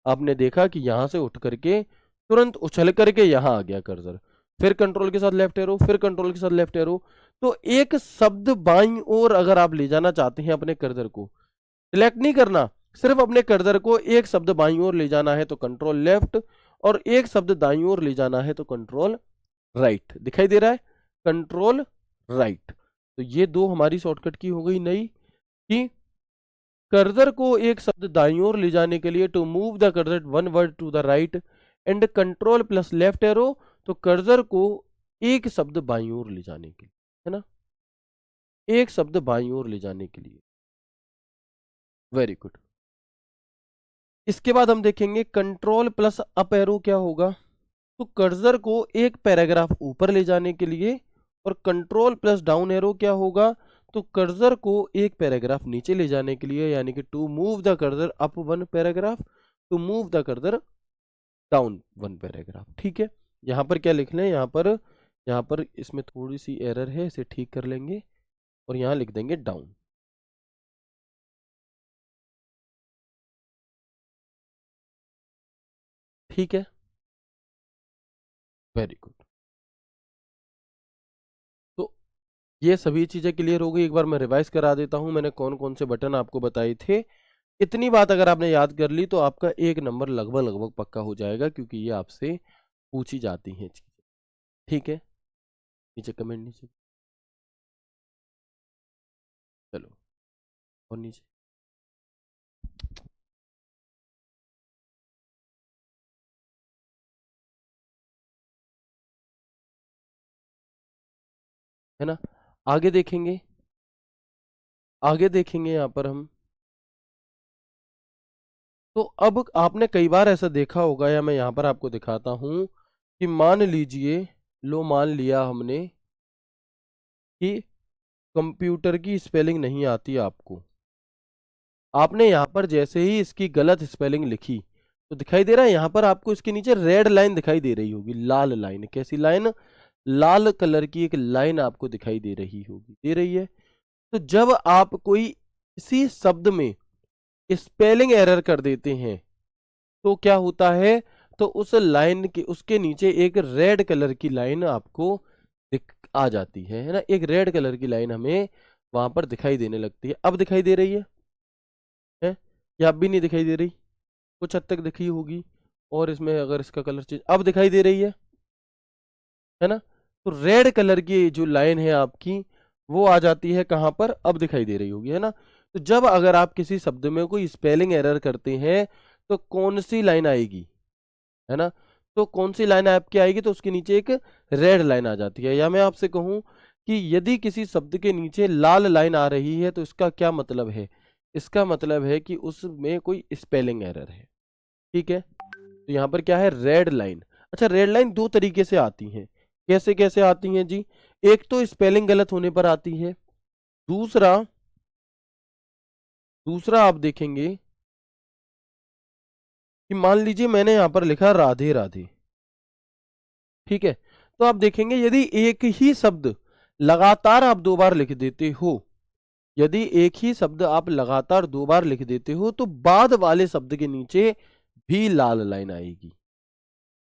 आपने देखा कि यहां से उठ करके तुरंत उछल करके यहां आ गया कर्सर, फिर कंट्रोल के साथ लेफ्ट एरो, फिर कंट्रोल के साथ लेफ्ट एरो। तो एक शब्द बाईं ओर अगर आप ले जाना चाहते हैं अपने कर्सर को, सिलेक्ट नहीं करना, सिर्फ अपने कर्सर को एक शब्द बाईं ओर ले जाना है तो कंट्रोल लेफ्ट, और एक शब्द दाईं ओर ले जाना है तो कंट्रोल राइट। दिखाई दे रहा है, कंट्रोल राइट। तो ये दो हमारी शॉर्टकट की हो गई नई, कि कर्सर को एक शब्द दाईं ओर ले जाने के लिए to move the cursor one word to the right, and control plus left arrow, तो कर्सर को एक शब्द बाईं ओर ले जाने के लिए, है ना, एक शब्द बाईं ओर ले जाने के लिए। Very good. इसके बाद हम देखेंगे कंट्रोल प्लस अप एरो क्या होगा। तो कर्सर को एक पैराग्राफ ऊपर ले जाने के लिए, और कंट्रोल प्लस डाउन एरो क्या होगा, तो कर्सर को एक पैराग्राफ नीचे ले जाने के लिए, यानी कि to move the cursor up one paragraph, to move the cursor down one paragraph, ठीक है। यहाँ पर क्या लिख लें, यहाँ पर इसमें थोड़ी सी एरर है, इसे ठीक कर लेंगे और यहाँ लिख देंगे डाउन, ठीक है। Very good. तो ये सभी चीजें क्लियर हो गई। एक बार मैं रिवाइज करा देता हूं मैंने कौन कौन से बटन आपको बताए थे। इतनी बात अगर आपने याद कर ली तो आपका एक नंबर लगभग लगभग पक्का हो जाएगा, क्योंकि ये आपसे पूछी जाती हैं चीजें, ठीक है। नीचे कमेंट नीचे, चलो, और नीचे, है ना। आगे देखेंगे, आगे देखेंगे यहाँ पर हम। तो अब आपने कई बार ऐसा देखा होगा, या मैं यहाँ पर आपको दिखाता हूँ कि मान लीजिए, लो मान लिया हमने कि कंप्यूटर की स्पेलिंग नहीं आती आपको। आपने यहाँ पर जैसे ही इसकी गलत स्पेलिंग लिखी तो दिखाई दे रहा है यहाँ पर आपको इसके नीचे रेड लाइन दिखाई दे रही होगी, लाल लाइन। कैसी लाइन? लाल कलर की एक लाइन आपको दिखाई दे रही होगी, दे रही है। तो जब आप कोई इसी शब्द में स्पेलिंग एरर कर देते हैं तो क्या होता है, तो उस लाइन के उसके नीचे एक रेड कलर की लाइन आपको आ जाती है ना। एक रेड कलर की लाइन हमें वहां पर दिखाई देने लगती है। अब दिखाई दे रही है या अब भी नहीं दिखाई दे रही? कुछ हद तक दिखी होगी। और इसमें अगर इसका कलर चेंज, अब दिखाई दे रही है ना। तो रेड कलर की जो लाइन है आपकी वो आ जाती है कहां पर? अब दिखाई दे रही होगी, है ना। तो जब अगर आप किसी शब्द में कोई स्पेलिंग एरर करते हैं तो कौन सी लाइन आएगी, है ना। तो कौन सी लाइन आपकी आएगी? तो उसके नीचे एक रेड लाइन आ जाती है। या मैं आपसे कहूं कि यदि किसी शब्द के नीचे लाल लाइन आ रही है तो इसका क्या मतलब है? इसका मतलब है कि उसमें कोई स्पेलिंग एरर है, ठीक है। तो यहाँ पर क्या है? Red line. अच्छा, रेड लाइन दो तरीके से आती हैं। कैसे कैसे आती हैं जी? एक तो स्पेलिंग गलत होने पर आती है, दूसरा दूसरा आप देखेंगे कि मान लीजिए मैंने यहां पर लिखा राधे राधे, ठीक है। तो आप देखेंगे यदि एक ही शब्द लगातार आप दो बार लिख देते हो, यदि एक ही शब्द आप लगातार दो बार लिख देते हो तो बाद वाले शब्द के नीचे भी लाल लाइन आएगी।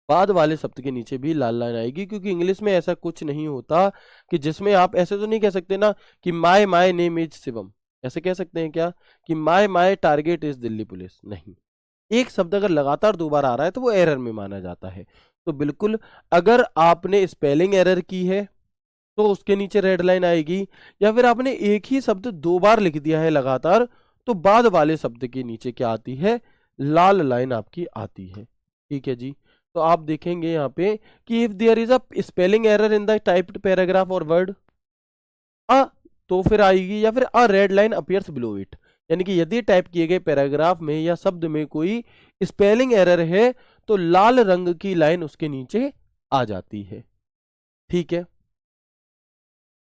बाद वाले शब्द के नीचे भी लाल लाइन आएगी, क्योंकि इंग्लिश में ऐसा कुछ नहीं होता कि जिसमें आप ऐसे तो नहीं कह सकते ना कि my my name is Shivam. ऐसे कह सकते हैं क्या कि my my target is Delhi police? नहीं। एक शब्द अगर लगातार दो बार आ रहा है तो वो एरर में माना जाता है। तो बिल्कुल, अगर आपने स्पेलिंग एरर की है तो उसके नीचे रेड लाइन आएगी, या फिर आपने एक ही शब्द दो बार लिख दिया है लगातार तो बाद वाले शब्द के नीचे क्या आती है? लाल लाइन आपकी आती है, ठीक है जी। तो आप देखेंगे यहाँ पे कि if there is a spelling error in the typed paragraph और वर्ड, अ तो फिर आएगी, या फिर a red line appears below it. यानी कि यदि टाइप किए गए पैराग्राफ में या शब्द में कोई स्पेलिंग एरर है तो लाल रंग की लाइन उसके नीचे आ जाती है, ठीक है।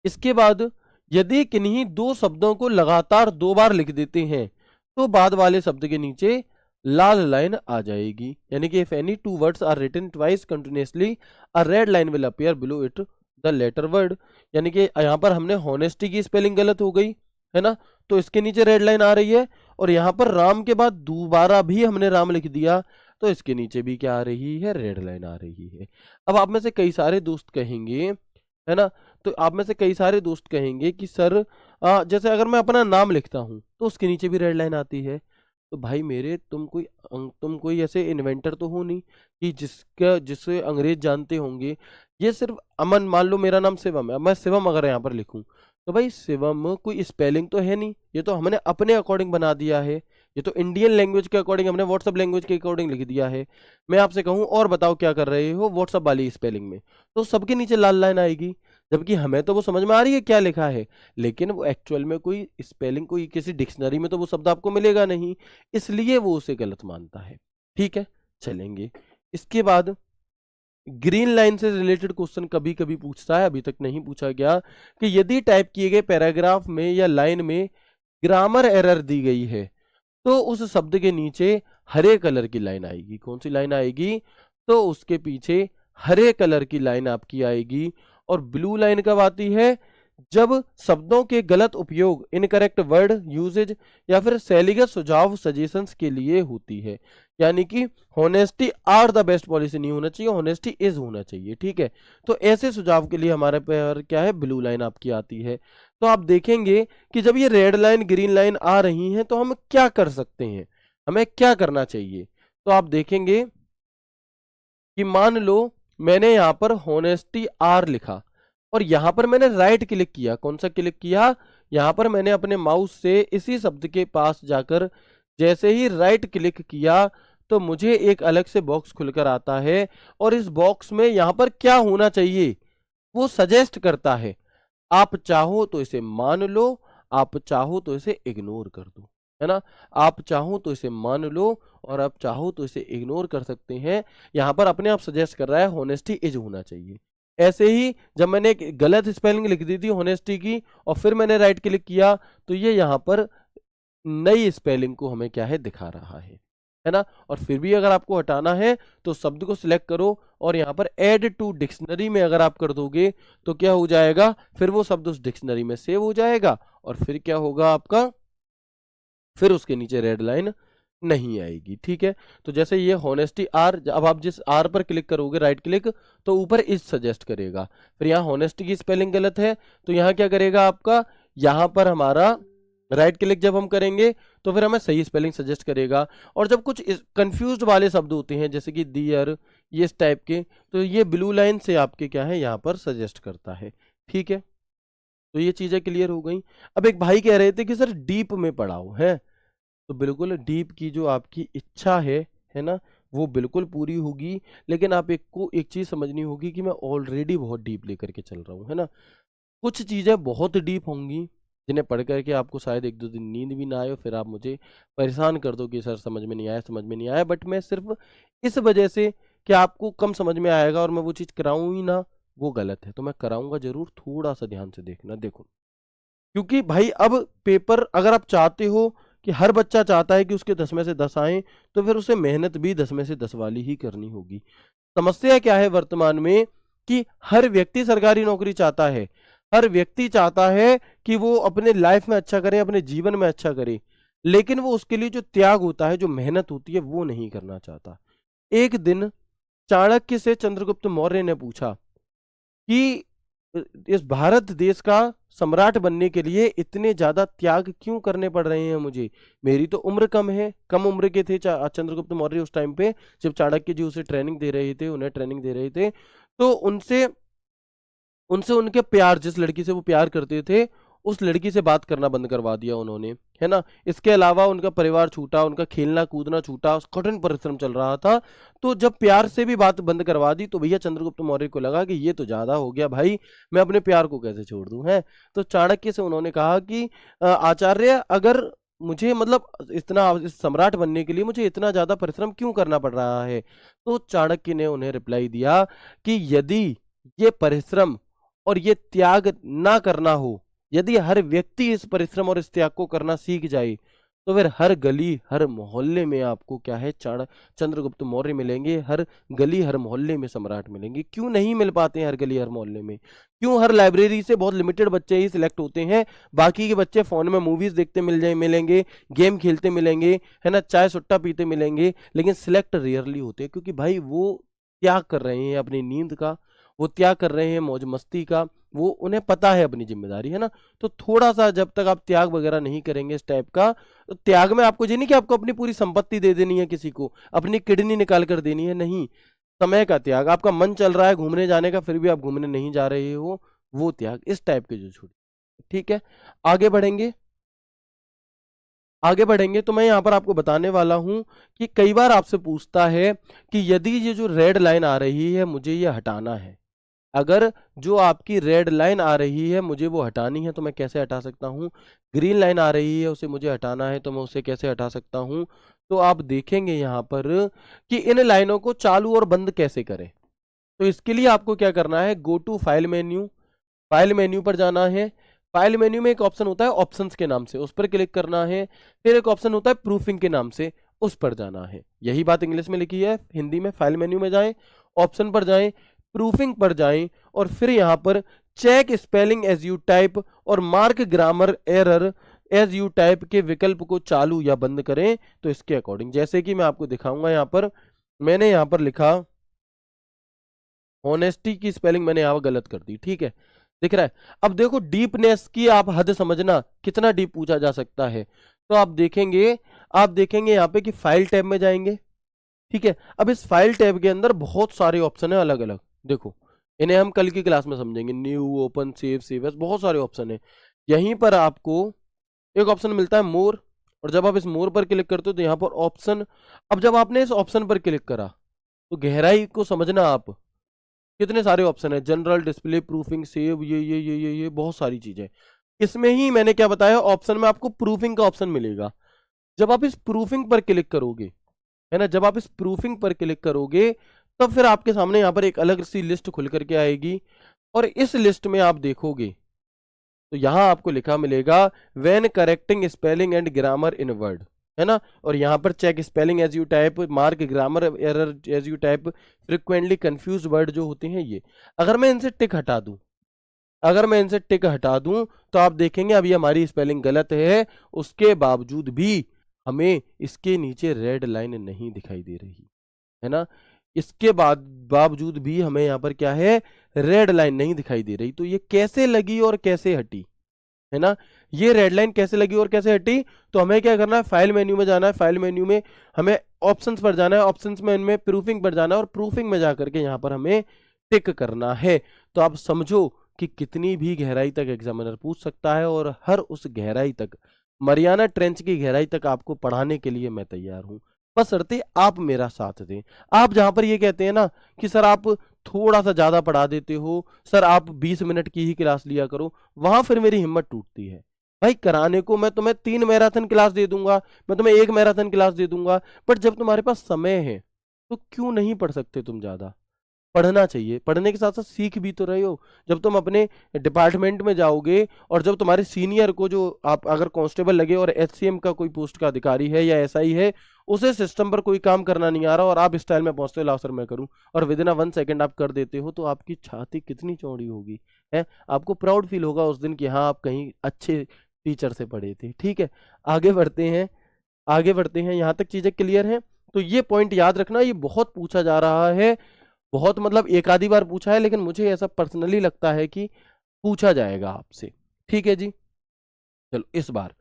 इसके बाद यदि किन्हीं दो शब्दों को लगातार दो बार लिख देते हैं तो बाद वाले शब्द के नीचे लाल लाइन आ जाएगी। यानी कि if any two words are written twice continuously a red line will appear below it the latter word. यानी कि यहाँ पर हमने होनेस्टी की स्पेलिंग गलत हो गई, है ना, तो इसके नीचे रेड लाइन आ रही है। और यहाँ पर राम के बाद दोबारा भी हमने राम लिख दिया तो इसके नीचे भी क्या आ रही है? रेड लाइन आ रही है। अब आप में से कई सारे दोस्त कहेंगे, है ना, तो आप में से कई सारे दोस्त कहेंगे कि सर जैसे अगर मैं अपना नाम लिखता हूं तो उसके नीचे भी रेड लाइन आती है। तो भाई मेरे, तुम कोई ऐसे इन्वेंटर तो हो नहीं कि जिसे अंग्रेज जानते होंगे। ये सिर्फ अमन, मान लो मेरा नाम शिवम है, मैं शिवम अगर यहाँ पर लिखूं तो भाई शिवम कोई स्पेलिंग तो है नहीं, ये तो हमने अपने अकॉर्डिंग बना दिया है। ये तो इंडियन लैंग्वेज के अकॉर्डिंग हमने व्हाट्सअप लैंग्वेज के अकॉर्डिंग लिख दिया है। मैं आपसे कहूं और बताओ क्या कर रहे हो व्हाट्सअप वाली स्पेलिंग में, तो सबके नीचे लाल लाइन आएगी। जबकि हमें तो वो समझ में आ रही है क्या लिखा है, लेकिन वो एक्चुअल में कोई स्पेलिंग, कोई किसी डिक्शनरी में तो वो शब्द आपको मिलेगा नहीं, इसलिए वो उसे गलत मानता है, ठीक है। चलेंगे इसके बाद, ग्रीन लाइन से रिलेटेड क्वेश्चन कभी कभी पूछता है, अभी तक नहीं पूछा गया, कि यदि टाइप किए गए पैराग्राफ में या लाइन में ग्रामर एरर दी गई है तो उस शब्द के नीचे हरे कलर की लाइन आएगी। कौन सी लाइन आएगी? तो उसके पीछे हरे कलर की लाइन आपकी आएगी। और ब्लू लाइन कब आती है? जब शब्दों के गलत उपयोग, इनकरेक्ट वर्ड यूजेज, या फिर शैलीगत सुझाव सजेशंस के लिए होती है। यानी कि honesty are the best policy नहीं होना चाहिए, होनेस्टी इज होना चाहिए, ठीक है। तो ऐसे सुझाव के लिए हमारे पर क्या है? ब्लू लाइन आपकी आती है। तो आप देखेंगे कि जब ये रेड लाइन ग्रीन लाइन आ रही हैं तो हम क्या कर सकते हैं, हमें क्या करना चाहिए। तो आप देखेंगे कि मान लो मैंने यहां पर होनेस्टी आर लिखा और यहां पर मैंने राइट क्लिक किया। कौन सा क्लिक किया? यहां पर मैंने अपने माउस से इसी शब्द के पास जाकर जैसे ही राइट क्लिक किया तो मुझे एक अलग से बॉक्स खुलकर आता है, और इस बॉक्स में यहां पर क्या होना चाहिए वो सजेस्ट करता है। आप चाहो तो इसे मान लो, आप चाहो तो इसे इग्नोर कर दो, है ना। आप चाहो तो इसे मान लो और आप चाहो तो इसे इग्नोर कर सकते हैं। यहाँ पर अपने आप सजेस्ट कर रहा है होनेस्टी इज होना चाहिए। ऐसे ही जब मैंने एक गलत स्पेलिंग लिख दी थी होनेस्टी की और फिर मैंने राइट क्लिक किया तो ये यहाँ पर नई स्पेलिंग को हमें क्या है दिखा रहा है ना। और फिर भी अगर आपको हटाना है तो शब्द को सिलेक्ट करो और यहाँ पर ऐड टू डिक्शनरी में अगर आप कर दोगे तो क्या हो जाएगा, फिर वो शब्द उस डिक्शनरी में सेव हो जाएगा और फिर क्या होगा आपका, फिर उसके नीचे रेड लाइन नहीं आएगी। ठीक है, तो जैसे ये होनेस्टी आर, अब आप जिस आर पर क्लिक करोगे राइट क्लिक तो ऊपर इज सजेस्ट करेगा। फिर यहाँ होनेस्टी की स्पेलिंग गलत है तो यहाँ क्या करेगा आपका, यहाँ पर हमारा राइट क्लिक जब हम करेंगे तो फिर हमें सही स्पेलिंग सजेस्ट करेगा। और जब कुछ कंफ्यूज्ड वाले शब्द होते हैं जैसे कि डियर, ये इस टाइप के, तो ये ब्लू लाइन से आपके क्या है यहाँ पर सजेस्ट करता है। ठीक है, तो ये चीजें क्लियर हो गई। अब एक भाई कह रहे थे कि सर डीप में पढ़ाओ है, तो बिल्कुल डीप की जो आपकी इच्छा है ना, वो बिल्कुल पूरी होगी। लेकिन आप एक चीज समझनी होगी कि मैं ऑलरेडी बहुत डीप लेकर के चल रहा हूँ, है ना। कुछ चीजें बहुत डीप होंगी जिन्हें पढ़ करके आपको शायद एक दो दिन नींद भी ना आए, फिर आप मुझे परेशान कर दो कि सर समझ में नहीं आया, समझ में नहीं आया। बट मैं सिर्फ इस वजह से कि आपको कम समझ में आएगा और मैं वो चीज़ कराऊं ही ना, वो गलत है। तो मैं कराऊंगा जरूर, थोड़ा सा ध्यान से देखना। देखो, क्योंकि भाई अब पेपर अगर आप चाहते हो कि हर बच्चा चाहता है कि उसके 10 में से 10 आए, तो फिर उसे मेहनत भी 10 में से 10 वाली ही करनी होगी। समस्या क्या है वर्तमान में कि हर व्यक्ति सरकारी नौकरी चाहता है, हर व्यक्ति चाहता है कि वो अपने लाइफ में अच्छा करे, अपने जीवन में अच्छा करे, लेकिन वो उसके लिए जो त्याग होता है, जो मेहनत होती है, वो नहीं करना चाहता। एक दिन चाणक्य से चंद्रगुप्त मौर्य ने पूछा कि इस भारत देश का सम्राट बनने के लिए इतने ज्यादा त्याग क्यों करने पड़ रहे हैं मुझे, मेरी तो उम्र कम है। कम उम्र के थे चंद्रगुप्त मौर्य उस टाइम पे जब चाणक्य जी उसे ट्रेनिंग दे रहे थे, उन्हें ट्रेनिंग दे रहे थे। तो उनसे उनसे उनके प्यार, जिस लड़की से वो प्यार करते थे, उस लड़की से बात करना बंद करवा दिया उन्होंने, है ना। इसके अलावा उनका परिवार छूटा, उनका खेलना कूदना छूटा, कठिन परिश्रम चल रहा था। तो जब प्यार से भी बात बंद करवा दी तो भैया चंद्रगुप्त मौर्य को लगा कि ये तो ज्यादा हो गया भाई, मैं अपने प्यार को कैसे छोड़ दूं, है। तो चाणक्य से उन्होंने कहा कि आचार्य, अगर मुझे मतलब इतना इस सम्राट बनने के लिए मुझे इतना ज्यादा परिश्रम क्यों करना पड़ रहा है। तो चाणक्य ने उन्हें रिप्लाई दिया कि यदि ये परिश्रम और ये त्याग ना करना हो, यदि हर व्यक्ति इस परिश्रम और इस त्याग को करना सीख जाए, तो फिर हर गली हर मोहल्ले में आपको क्या है चंद्रगुप्त मौर्य मिलेंगे, हर गली हर मोहल्ले में सम्राट मिलेंगे। क्यों नहीं मिल पाते हैं हर गली हर मोहल्ले में, क्यों हर लाइब्रेरी से बहुत लिमिटेड बच्चे ही सिलेक्ट होते हैं, बाकी के बच्चे फोन में मूवीज देखते मिलेंगे, गेम खेलते मिलेंगे, है ना, चाय सुट्टा पीते मिलेंगे, लेकिन सिलेक्ट रेयरली होते हैं। क्योंकि भाई वो त्याग कर रहे हैं अपनी नींद का, वो त्याग कर रहे हैं मौज मस्ती का, वो उन्हें पता है अपनी जिम्मेदारी, है ना। तो थोड़ा सा जब तक आप त्याग वगैरह नहीं करेंगे इस टाइप का, तो त्याग में आपको ये नहीं कि आपको अपनी पूरी संपत्ति दे देनी है, किसी को अपनी किडनी निकाल कर देनी है, नहीं। समय का त्याग, आपका मन चल रहा है घूमने जाने का फिर भी आप घूमने नहीं जा रहे हो, वो त्याग, इस टाइप के जो छूट। ठीक है, आगे बढ़ेंगे। आगे बढ़ेंगे तो मैं यहाँ पर आपको बताने वाला हूं कि कई बार आपसे पूछता है कि यदि ये जो रेड लाइन आ रही है मुझे ये हटाना है, अगर जो आपकी रेड लाइन आ रही है मुझे वो हटानी है तो मैं कैसे हटा सकता हूँ, ग्रीन लाइन आ रही है उसे मुझे हटाना है तो मैं उसे कैसे हटा सकता हूँ। तो आप देखेंगे यहाँ पर कि इन लाइनों को चालू और बंद कैसे करें। तो इसके लिए आपको क्या करना है, go to file menu, file menu पर जाना है। फाइल मेन्यू में एक ऑप्शन होता है ऑप्शंस के नाम से, उस पर क्लिक करना है। फिर एक ऑप्शन होता है प्रूफिंग के नाम से, उस पर जाना है। यही बात इंग्लिश में लिखी है, हिंदी में फाइल मेन्यू में जाएं, ऑप्शन पर जाएं, प्रूफिंग पर जाएं और फिर यहां पर check spelling as you type और mark grammar error as you type के विकल्प को चालू या बंद करें। तो इसके अकॉर्डिंग जैसे कि मैं आपको दिखाऊंगा, यहां पर मैंने यहां पर लिखा ऑनेस्टी की स्पेलिंग मैंने यहां गलत कर दी, ठीक है, दिख रहा है। अब देखो डीपनेस की आप हद समझना, कितना डीप पूछा जा सकता है। तो आप देखेंगे यहाँ पे कि फाइल टैब में जाएंगे, ठीक है। अब इस फाइल टैब के अंदर बहुत सारे ऑप्शन है अलग अलग, देखो इन्हें हम कल की क्लास में समझेंगे, न्यू, ओपन, सेव एज, बहुत सारे ऑप्शन है। यहीं पर आपको एक ऑप्शन मिलता है मोर, और जब आप इस मोर पर क्लिक करते हो तो यहाँ पर ऑप्शन, अब जब आपने इस ऑप्शन पर क्लिक करा तो गहराई को समझना आप, कितने सारे ऑप्शन है, जनरल, डिस्प्ले, प्रूफिंग, सेव, ये बहुत सारी चीजें। इसमें ही मैंने क्या बताया, ऑप्शन में आपको प्रूफिंग का ऑप्शन मिलेगा। जब आप इस प्रूफिंग पर क्लिक करोगे, है ना, जब आप इस प्रूफिंग पर क्लिक करोगे तब फिर आपके सामने यहाँ पर एक अलग सी लिस्ट खुल करके आएगी, और इस लिस्ट में आप देखोगे तो यहां आपको लिखा मिलेगा when correcting spelling and grammar in Word, है ना, और यहां पर check spelling as you type, mark grammar error as you type, frequently confused word जो होते हैं ये। अगर मैं इनसे टिक हटा दूं, अगर मैं इनसे टिक हटा दूं तो आप देखेंगे अभी हमारी स्पेलिंग गलत है, उसके बावजूद भी हमें इसके नीचे रेड लाइन नहीं दिखाई दे रही, है ना, इसके बाद बावजूद भी हमें यहाँ पर क्या है, रेड लाइन नहीं दिखाई दे रही। तो ये कैसे लगी और कैसे हटी, है ना, ये रेड लाइन कैसे लगी और कैसे हटी? तो हमें क्या करना है, फाइल मेन्यू में जाना है, फाइल मेन्यू में हमें ऑप्शंस पर जाना है, ऑप्शंस में इनमें प्रूफिंग पर जाना है, और प्रूफिंग में जाकर के यहाँ पर हमें टिक करना है। तो आप समझो कि कितनी भी गहराई तक एग्जामिनर पूछ सकता है, और हर उस गहराई तक, मरियाना ट्रेंच की गहराई तक आपको पढ़ाने के लिए मैं तैयार हूं, बशर्ते आप मेरा साथ दें। आप जहां पर ये कहते हैं ना कि सर आप थोड़ा सा ज्यादा पढ़ा देते हो, सर आप 20 मिनट की ही क्लास लिया करो, वहां फिर मेरी हिम्मत टूटती है। भाई कराने को मैं तुम्हें 3 मैराथन क्लास दे दूंगा, मैं तुम्हें 1 मैराथन क्लास दे दूंगा, बट जब तुम्हारे पास समय है तो क्यों नहीं पढ़ सकते तुम ज्यादा? पढ़ना चाहिए, पढ़ने के साथ साथ सीख भी तो रहे हो। जब तुम अपने डिपार्टमेंट में जाओगे और जब तुम्हारे सीनियर को, जो आप अगर कांस्टेबल लगे और एचसीएम का कोई पोस्ट का अधिकारी है या एसआई है, उसे सिस्टम पर कोई काम करना नहीं आ रहा और आप स्टाइल में पहुंचते हो, लाओ सर मैं करूं, और विद इन 1 सेकंड आप कर देते हो, तो आपकी छाती कितनी चौड़ी होगी, है, आपको प्राउड फील होगा उस दिन कि हाँ आप कहीं अच्छे टीचर से पढ़े थे। ठीक है, आगे बढ़ते हैं, आगे बढ़ते हैं, यहाँ तक चीजें क्लियर हैं? तो ये पॉइंट याद रखना, ये बहुत पूछा जा रहा है, बहुत मतलब एक आधी बार पूछा है, लेकिन मुझे ऐसा पर्सनली लगता है कि पूछा जाएगा आपसे। ठीक है जी, चलो इस बार,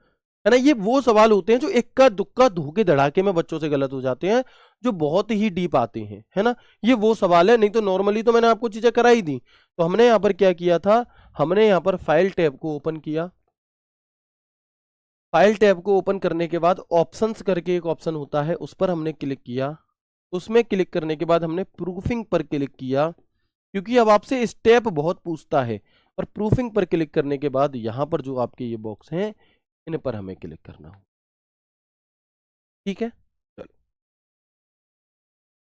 है ना, ये वो सवाल होते हैं जो इक्का दुक्का धोखे धड़ाके में बच्चों से गलत हो जाते हैं, जो बहुत ही डीप आते हैं, है ना, ये वो सवाल है। नहीं तो नॉर्मली तो मैंने आपको चीजें कराई दी। तो हमने यहाँ पर क्या किया था, हमने यहाँ पर फाइल टैब को ओपन किया, फाइल टैब को ओपन करने के बाद ऑप्शंस करके एक ऑप्शन होता है, उस पर हमने क्लिक किया, उसमें क्लिक करने के बाद हमने प्रूफिंग पर क्लिक किया, क्योंकि अब आपसे स्टेप बहुत पूछता है, और प्रूफिंग पर क्लिक करने के बाद यहां पर जो आपके ये बॉक्स हैं इन पर हमें क्लिक करना हो। ठीक है, चलो,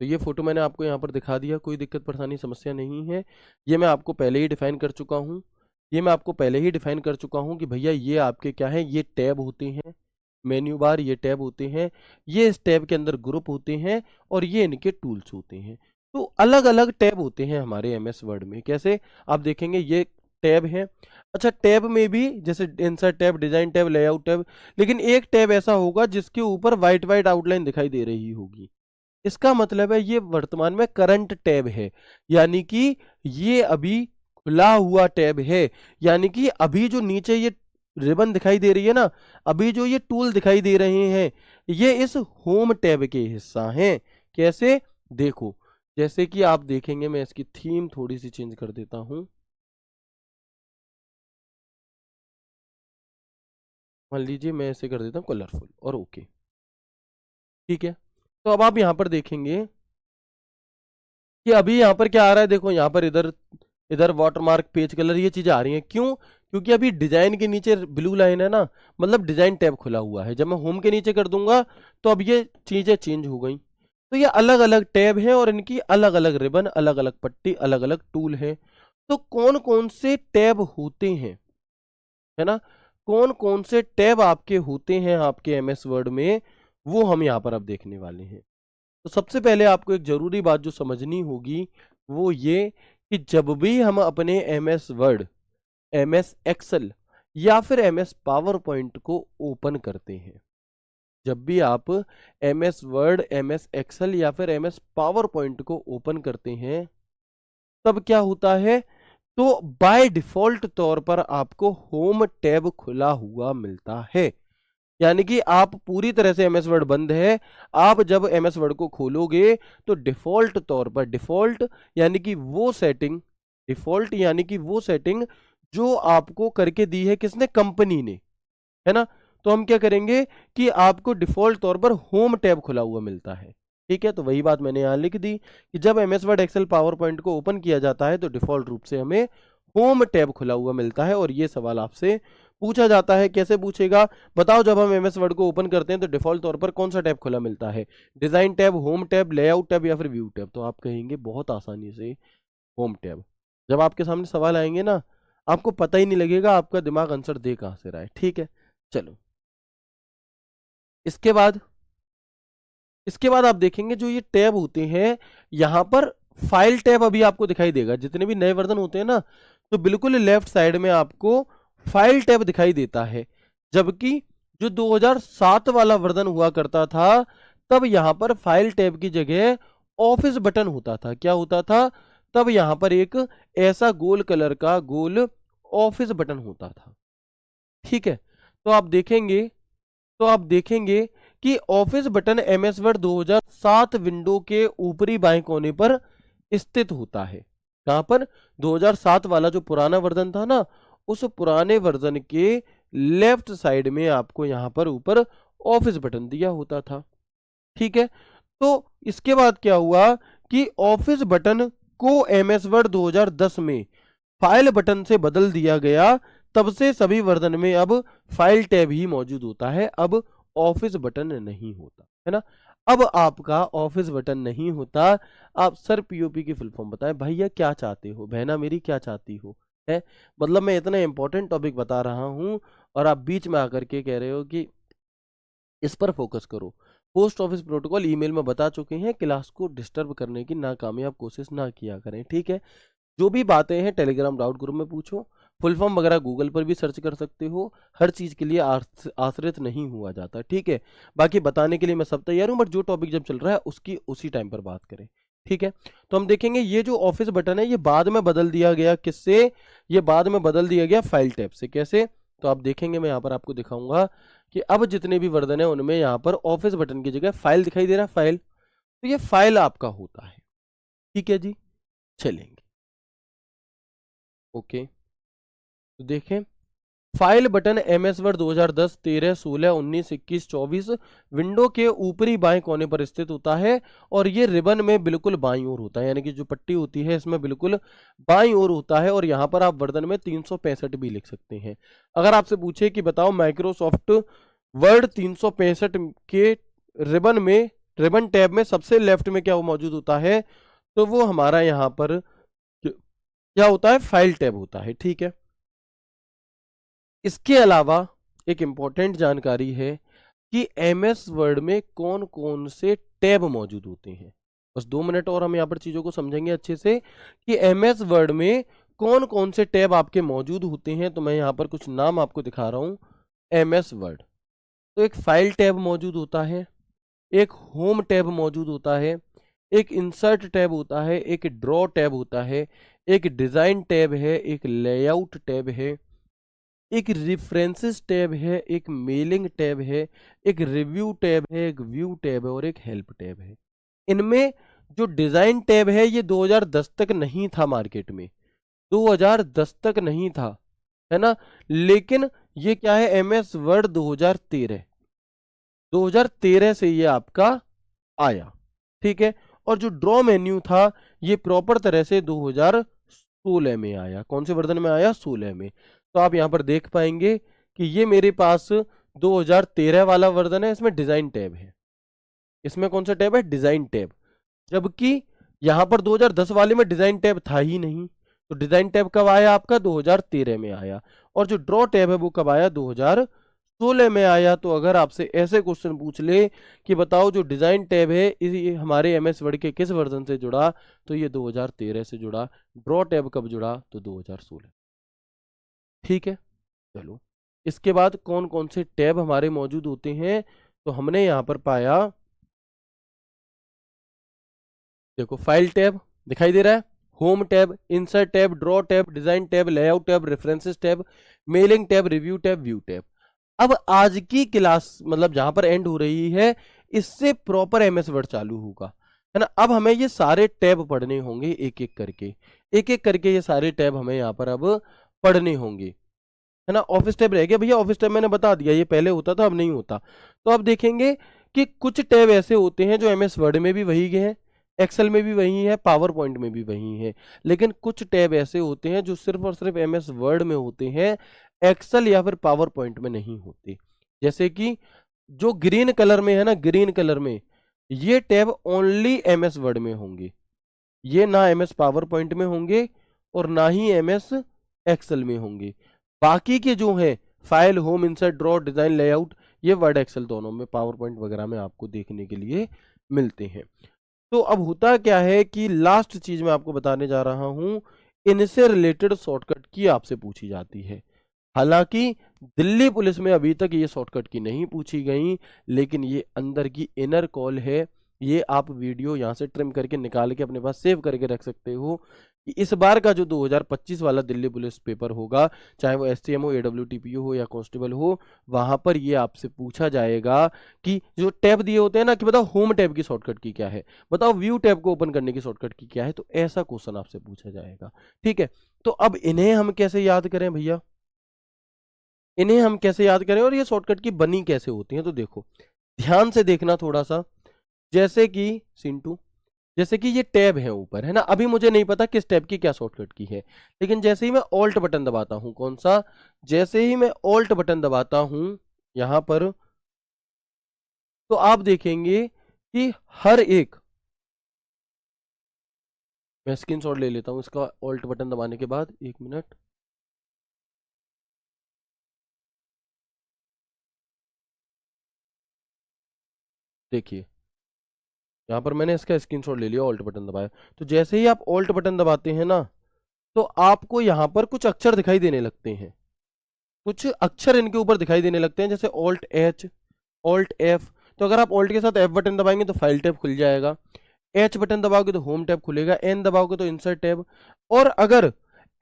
तो ये फोटो मैंने आपको यहाँ पर दिखा दिया, कोई दिक्कत परेशानी समस्या नहीं है। ये मैं आपको पहले ही डिफाइन कर चुका हूँ, ये मैं आपको पहले ही डिफाइन कर चुका हूँ कि भैया ये आपके क्या है, ये टैब होते हैं, मेन्यू बार, ये टैब होते हैं, ये इस टैब के अंदर ग्रुप होते हैं, और ये इनके टूल्स होते हैं। तो अलग अलग टैब होते हैं हमारे एमएस वर्ड में। कैसे? आप देखेंगे ये टैब है। अच्छा, टैब में भी जैसे insert tab, design tab, layout tab, लेकिन एक टैब ऐसा होगा जिसके ऊपर व्हाइट व्हाइट आउटलाइन दिखाई दे रही होगी, इसका मतलब है ये वर्तमान में करंट टैब है, यानी कि ये अभी खुला हुआ टैब है, यानी कि अभी जो नीचे ये रिबन दिखाई दे रही है ना, अभी जो ये टूल दिखाई दे रहे हैं, ये इस होम टैब के हिस्सा हैं। कैसे? देखो, जैसे कि आप देखेंगे, मैं इसकी थीम थोड़ी सी चेंज कर देता हूं, मान लीजिए मैं इसे कर देता हूं कलरफुल, और ओके। ठीक है, तो अब आप यहां पर देखेंगे कि अभी यहाँ पर क्या आ रहा है, देखो यहाँ पर इधर इधर वाटरमार्क, पेज कलर, ये चीजें आ रही हैं। क्यों? क्योंकि अभी डिजाइन के नीचे ब्लू लाइन है ना, मतलब डिजाइन टैब खुला हुआ है। जब मैं होम के नीचे कर दूंगा तो अब ये चीजें चेंज हो गई। तो ये अलग अलग टैब हैं और इनकी अलग अलग रिबन, अलग अलग पट्टी, अलग अलग टूल है। तो कौन कौन से टैब होते हैं, है ना, कौन कौन से टैब आपके होते हैं आपके एमएस वर्ड में, वो हम यहाँ पर अब देखने वाले हैं। तो सबसे पहले आपको एक जरूरी बात जो समझनी होगी वो ये कि जब भी हम अपने एमएस वर्ड, एमएस एक्सेल या फिर एमएस पावर पॉइंट को ओपन करते हैं, जब भी आप एमएस वर्ड, एमएस एक्सेल या फिर एमएस पावर पॉइंट को ओपन करते हैं, तब क्या होता है, तो बाय डिफॉल्ट तौर पर आपको होम टैब खुला हुआ मिलता है। यानी कि आप पूरी तरह से एमएस वर्ड बंद है, आप जब एमएस वर्ड को खोलोगे तो डिफॉल्ट तौर पर, डिफॉल्ट यानी कि वो सेटिंग, डिफॉल्ट यानी कि वो सेटिंग जो आपको करके दी है किसने, कंपनी ने, है ना, तो हम क्या करेंगे कि आपको डिफॉल्ट तौर पर होम टैब खुला हुआ मिलता है। ठीक है, तो वही बात मैंने यहां लिख दी कि जब MS Word, Excel, PowerPoint को ओपन किया जाता है तो डिफॉल्ट रूप से हमें होम टैब खुला हुआ मिलता है। और ये सवाल आपसे पूछा जाता है। कैसे पूछेगा, बताओ जब हम एमएस वर्ड को ओपन करते हैं तो डिफॉल्ट तौर पर कौन सा टैब खुला मिलता है, design tab, home tab, layout tab या फिर व्यू टैब। तो आप कहेंगे बहुत आसानी से होम टैब। जब आपके सामने सवाल आएंगे ना, आपको पता ही नहीं लगेगा, आपका दिमाग आंसर दे कहां से रहा है। ठीक है, चलो इसके बाद आप देखेंगे जो ये टैब होते हैं, यहां पर फाइल टैब अभी आपको दिखाई देगा। जितने भी नए वर्जन होते हैं ना, तो बिल्कुल लेफ्ट साइड में आपको फाइल टैब दिखाई देता है। जबकि जो 2007 वाला वर्जन हुआ करता था, तब यहां पर फाइल टैब की जगह ऑफिस बटन होता था। क्या होता था, तब यहां पर एक ऐसा गोल कलर का गोल ऑफिस बटन होता था। ठीक है, तो आप देखेंगे कि office button MS word 2007 window के ऊपरी बाएं कोने पर स्थित होता है। कहां पर, 2007 वाला जो पुराना वर्जन था ना, उस पुराने वर्जन के लेफ्ट साइड में आपको यहां पर ऊपर ऑफिस बटन दिया होता था। ठीक है, तो इसके बाद क्या हुआ कि ऑफिस बटन को एमएस वर्ड 2010 में फाइल बटन से बदल दिया गया। तब से सभी वर्जन में अब फाइल टैब ही मौजूद होता है, अब ऑफिस बटन नहीं होता है ना। अब आपका ऑफिस बटन नहीं होता। आप सर पीओपी की फुल फॉर्म बताएं, भैया क्या चाहते हो, बहना मेरी क्या चाहती हो, है मतलब मैं इतना इंपॉर्टेंट टॉपिक बता रहा हूं और आप बीच में आकर के कह रहे हो कि इस पर फोकस करो। पोस्ट ऑफिस प्रोटोकॉल ईमेल में बता चुके हैं, क्लास को डिस्टर्ब करने की नाकामयाब कोशिश ना किया करें। ठीक है, जो भी बातें हैं टेलीग्राम डाउट ग्रुप में पूछो, फुल फॉर्म वगैरह गूगल पर भी सर्च कर सकते हो। हर चीज के लिए आश्रित नहीं हुआ जाता। ठीक है, बाकी बताने के लिए मैं सब तैयार हूं, बट जो टॉपिक जब चल रहा है उसकी उसी टाइम पर बात करें। ठीक है, तो हम देखेंगे ये जो ऑफिस बटन है ये बाद में बदल दिया गया। किससे, ये बाद में बदल दिया गया फाइल टैब से। कैसे, तो आप देखेंगे, मैं यहाँ पर आपको दिखाऊंगा कि अब जितने भी वर्जन है उनमें यहाँ पर ऑफिस बटन की जगह फाइल दिखाई दे रहा है, फाइल। तो ये फाइल आपका होता है। ठीक है जी, चलेंगे ओके। तो देखें, file button MS word 2010, 13, 16, 19, 21, 24 window के ऊपरी बाएं कोने पर स्थित होता है और ये रिबन में बिल्कुल बाईं ओर होता है, यानी कि जो पट्टी होती है इसमें बिल्कुल बाईं ओर होता है। और यहाँ पर आप वर्जन में 365 भी लिख सकते हैं। अगर आपसे पूछे कि बताओ माइक्रोसॉफ्ट वर्ड 365 के रिबन में, रिबन टैब में सबसे लेफ्ट में क्या मौजूद होता है, तो वो हमारा यहाँ पर क्या होता है, फाइल टैब होता है। ठीक है, इसके अलावा एक इंपॉर्टेंट जानकारी है कि एमएस वर्ड में कौन कौन से टैब मौजूद होते हैं। बस 2 मिनट और हम यहाँ पर चीजों को समझेंगे अच्छे से कि एमएस वर्ड में कौन कौन से टैब आपके मौजूद होते हैं। तो मैं यहाँ पर कुछ नाम आपको दिखा रहा हूँ। एमएस वर्ड, तो एक फाइल टैब मौजूद होता है, एक होम टैब मौजूद होता है, एक इंसर्ट टैब होता है, एक ड्रॉ टैब होता है, एक डिजाइन टैब है, एक लेआउट टैब है, एक रेफरेंसेस टैब है, एक मेलिंग टैब है, एक रिव्यू टैब है, एक व्यू टैब है और एक हेल्प टैब है। इनमें जो डिजाइन टैब है ये 2010 तक नहीं था मार्केट में, 2010 तक नहीं था, है ना। लेकिन ये क्या है, एमएस वर्ड 2013 से ये आपका आया। ठीक है, और जो ड्रॉ मेन्यू था ये प्रॉपर तरह से 2016 में आया। कौन से वर्जन में आया, 16 में। तो आप यहां पर देख पाएंगे कि ये मेरे पास 2013 वाला वर्जन है, इसमें डिजाइन टैब है। इसमें कौन सा टैब है, डिजाइन टैब। जबकि यहां पर 2010 वाले में डिजाइन टैब था ही नहीं। तो डिजाइन टैब कब आया आपका, 2013 में आया। और जो ड्रॉ टैब है वो कब आया, 2016 में आया। तो अगर आपसे ऐसे क्वेश्चन पूछ ले कि बताओ जो डिजाइन टैब है ये हमारे एमएस वर्ड के किस वर्जन से जुड़ा, तो ये 2013 से जुड़ा। ड्रॉ टैब कब जुड़ा, तो 2016। ठीक है, चलो इसके बाद कौन कौन से टैब हमारे मौजूद होते हैं, तो हमने यहां पर पाया, देखो फाइल टैब दिखाई दे रहा है, home tab, insert tab, draw tab, design tab, layout tab, references tab, mailing tab, review tab, view tab. अब आज की क्लास मतलब जहां पर एंड हो रही है, इससे प्रॉपर एमएस वर्ड चालू होगा, है ना। अब हमें ये सारे टैब पढ़ने होंगे एक एक करके ये सारे टैब हमें यहाँ पर अब पढ़ने होंगे, है ना। ऑफिस टैब रह गया भैया, ऑफिस टैब मैंने बता दिया, ये पहले होता था अब नहीं होता। तो अब देखेंगे कि कुछ टैब ऐसे होते हैं जो एमएस वर्ड में भी वही हैं, एक्सेल में भी वही है, पावर पॉइंट में भी वही है। लेकिन कुछ टैब ऐसे होते हैं जो सिर्फ और सिर्फ एमएस वर्ड में होते हैं, एक्सेल या फिर पावर पॉइंट में नहीं होते। जैसे कि जो ग्रीन कलर में है ना, ग्रीन कलर में ये टैब ओनली एमएस वर्ड में होंगे, ये ना एमएस पावर पॉइंट में होंगे और ना ही एमएस एक्सेल में होंगे। बाकी के जो है file, home, insert, draw, design, layout, ये वर्ड एक्सेल दोनों में, पावर पॉइंट वगैरह में आपको देखने के लिए मिलते हैं। तो अब होता क्या है कि लास्ट चीज मैं आपको बताने जा रहा हूं, इनसे रिलेटेड शॉर्टकट की आपसे पूछी जाती है। हालांकि दिल्ली पुलिस में अभी तक ये शॉर्टकट की नहीं पूछी गई, लेकिन ये अंदर की इनर कॉल है, ये आप वीडियो यहाँ से ट्रिम करके निकाल के अपने पास सेव करके रख सकते हो कि इस बार का जो 2025 वाला दिल्ली पुलिस पेपर होगा, चाहे वो एसटीएम हो, एडब्ल्यूटीपी हो या कांस्टेबल हो, वहां पर ये आपसे पूछा जाएगा कि जो टैब दिए होते हैं ना, कि बताओ होम टैब की शॉर्टकट की क्या है, बताओ व्यू टैब को ओपन करने की शॉर्टकट की क्या है, तो ऐसा क्वेश्चन आपसे पूछा जाएगा। ठीक है, तो अब इन्हें हम कैसे याद करें भैया, इन्हें हम कैसे याद करें और ये शॉर्टकट की बनी कैसे होती हैं, तो देखो ध्यान से देखना थोड़ा सा। जैसे कि सिंटू, जैसे कि ये टैब है ऊपर, है ना, अभी मुझे नहीं पता किस टैब की क्या शॉर्टकट की है, लेकिन जैसे ही मैं ऑल्ट बटन दबाता हूं, कौन सा, जैसे ही मैं ऑल्ट बटन दबाता हूं यहां पर, तो आप देखेंगे कि हर एक, मैं स्क्रीनशॉट ले लेता हूं इसका ऑल्ट बटन दबाने के बाद, 1 मिनट। देखिए यहां पर मैंने इसका स्क्रीनशॉट ले लिया, ऑल्ट बटन दबाया, तो जैसे ही आप ऑल्ट बटन दबाते हैं ना, तो आपको यहां पर कुछ अक्षर दिखाई देने लगते हैं, कुछ अक्षर इनके ऊपर दिखाई देने लगते हैं, जैसे ऑल्ट एच, ऑल्ट एफ। तो अगर आप ऑल्ट के साथ एफ बटन दबाएंगे तो फाइल टैब खुल जाएगा, एच बटन दबाओगे तो होम टैब खुलेगा, एन दबाओगे तो इंसर्ट टैब। और अगर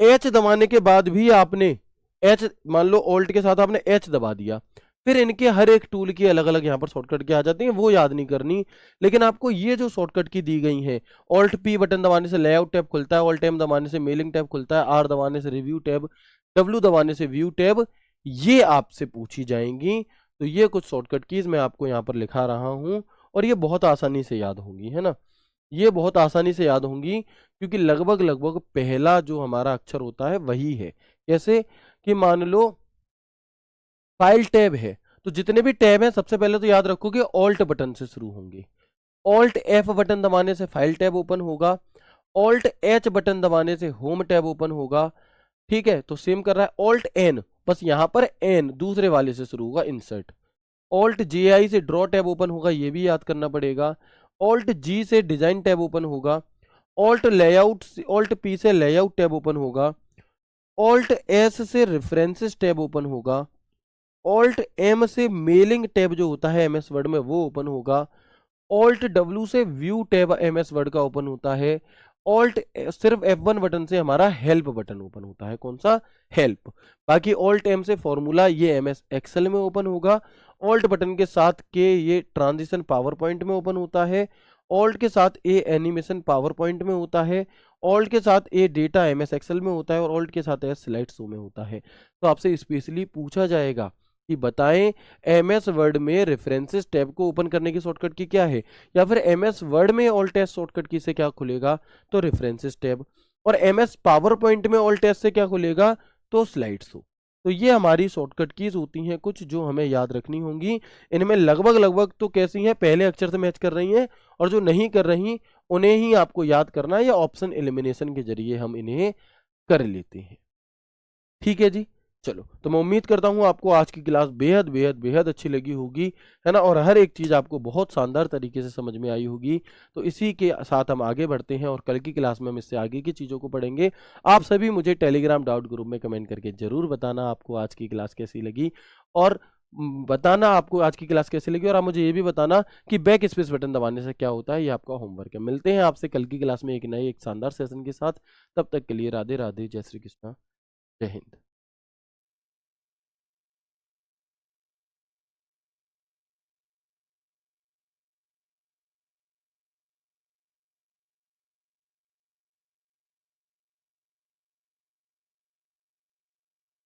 एच दबाने के बाद भी आपने एच, मान लो ऑल्ट के साथ आपने एच दबा दिया, फिर इनके हर एक टूल की अलग अलग यहाँ पर शॉर्टकट की आ जाती है, वो याद नहीं करनी, लेकिन आपको ये जो शॉर्टकट की दी गई है, ऑल्ट पी बटन दबाने से लेआउट टैब खुलता है, ऑल्ट एम दबाने से मेलिंग टैब खुलता है, आर दबाने से रिव्यू टैब, डब्ल्यू दबाने से व्यू टैब, ये आपसे पूछी जाएंगी। तो ये कुछ शॉर्टकट कीज मैं आपको यहाँ पर लिखा रहा हूँ, और ये बहुत आसानी से याद होंगी, है ना, ये बहुत आसानी से याद होंगी, क्योंकि लगभग लगभग पहला जो हमारा अक्षर होता है वही है। कैसे कि मान लो फाइल टैब है, तो जितने भी टैब हैं सबसे पहले तो याद रखो कि ऑल्ट बटन से शुरू होंगे, ऑल्ट एफ बटन दबाने से फाइल टैब ओपन होगा, ऑल्ट एच बटन दबाने से होम टैब ओपन होगा। ठीक है, तो सेम कर रहा है, ऑल्ट एन, बस यहां पर एन दूसरे वाले से शुरू होगा, इंसर्ट, ऑल्ट जे आई से ड्रॉ टैब ओपन होगा, ये भी याद करना पड़ेगा, ऑल्ट जी से डिजाइन टैब ओपन होगा, ऑल्ट लेआउट, ऑल्ट पी से लेआउट टैब ओपन होगा, ऑल्ट एस से रेफरेंसेस टैब ओपन होगा, ऑल्ट एम से मेलिंग टैब जो होता है एमएस वर्ड में वो ओपन होगा, ऑल्ट डब्ल्यू से व्यू टैब एमएस वर्ड का ओपन होता है, ऑल्ट सिर्फ F1 बटन से हमारा हेल्प बटन ओपन होता है, कौन सा, हेल्प। बाकी ऑल्ट एम से फॉर्मूला, ये एमएस एक्सेल में ओपन होगा, ऑल्ट बटन के साथ के ये ट्रांजिशन पावर पॉइंट में ओपन होता है, ऑल्ट के साथ ए एनिमेशन पावर पॉइंट में होता है, ऑल्ट के साथ ए डेटा एमएस एक्सेल में होता है, और ऑल्ट के साथ ए स्लाइड शो में होता है। तो आपसे स्पेशली पूछा जाएगा कि बताएं एमएस वर्ड में रेफरेंसेस टैब को ओपन करने की शॉर्टकट की क्या है, या फिर एमएस वर्ड में ऑल्ट एस शॉर्टकट की से क्या खुलेगा, तो रेफरेंसेस टैब, और एमएस पावर पॉइंट में ऑल्ट एस से क्या खुलेगा, तो स्लाइड शो। तो ये हमारी शॉर्टकट कीज होती हैं कुछ, जो हमें याद रखनी होंगी। इनमें लगभग लगभग तो कैसी हैं, पहले अक्षर से मैच कर रही हैं, और जो नहीं कर रही उन्हें ही आपको याद करना है, या ऑप्शन एलिमिनेशन के जरिए हम इन्हें कर लेते हैं। ठीक है जी, चलो, तो मैं उम्मीद करता हूँ आपको आज की क्लास बेहद बेहद बेहद अच्छी लगी होगी, है ना, और हर एक चीज़ आपको बहुत शानदार तरीके से समझ में आई होगी। तो इसी के साथ हम आगे बढ़ते हैं, और कल की क्लास में हम इससे आगे की चीज़ों को पढ़ेंगे। आप सभी मुझे टेलीग्राम डाउट ग्रुप में कमेंट करके जरूर बताना आपको आज की क्लास कैसी लगी, और बताना आपको आज की क्लास कैसी लगी, और आप मुझे ये भी बताना कि बैक स्पेस बटन दबाने से क्या होता है, ये आपका होमवर्क है। मिलते हैं आपसे कल की क्लास में एक नए एक शानदार सेशन के साथ, तब तक के लिए राधे राधे, जय श्री कृष्णा, जय हिंद।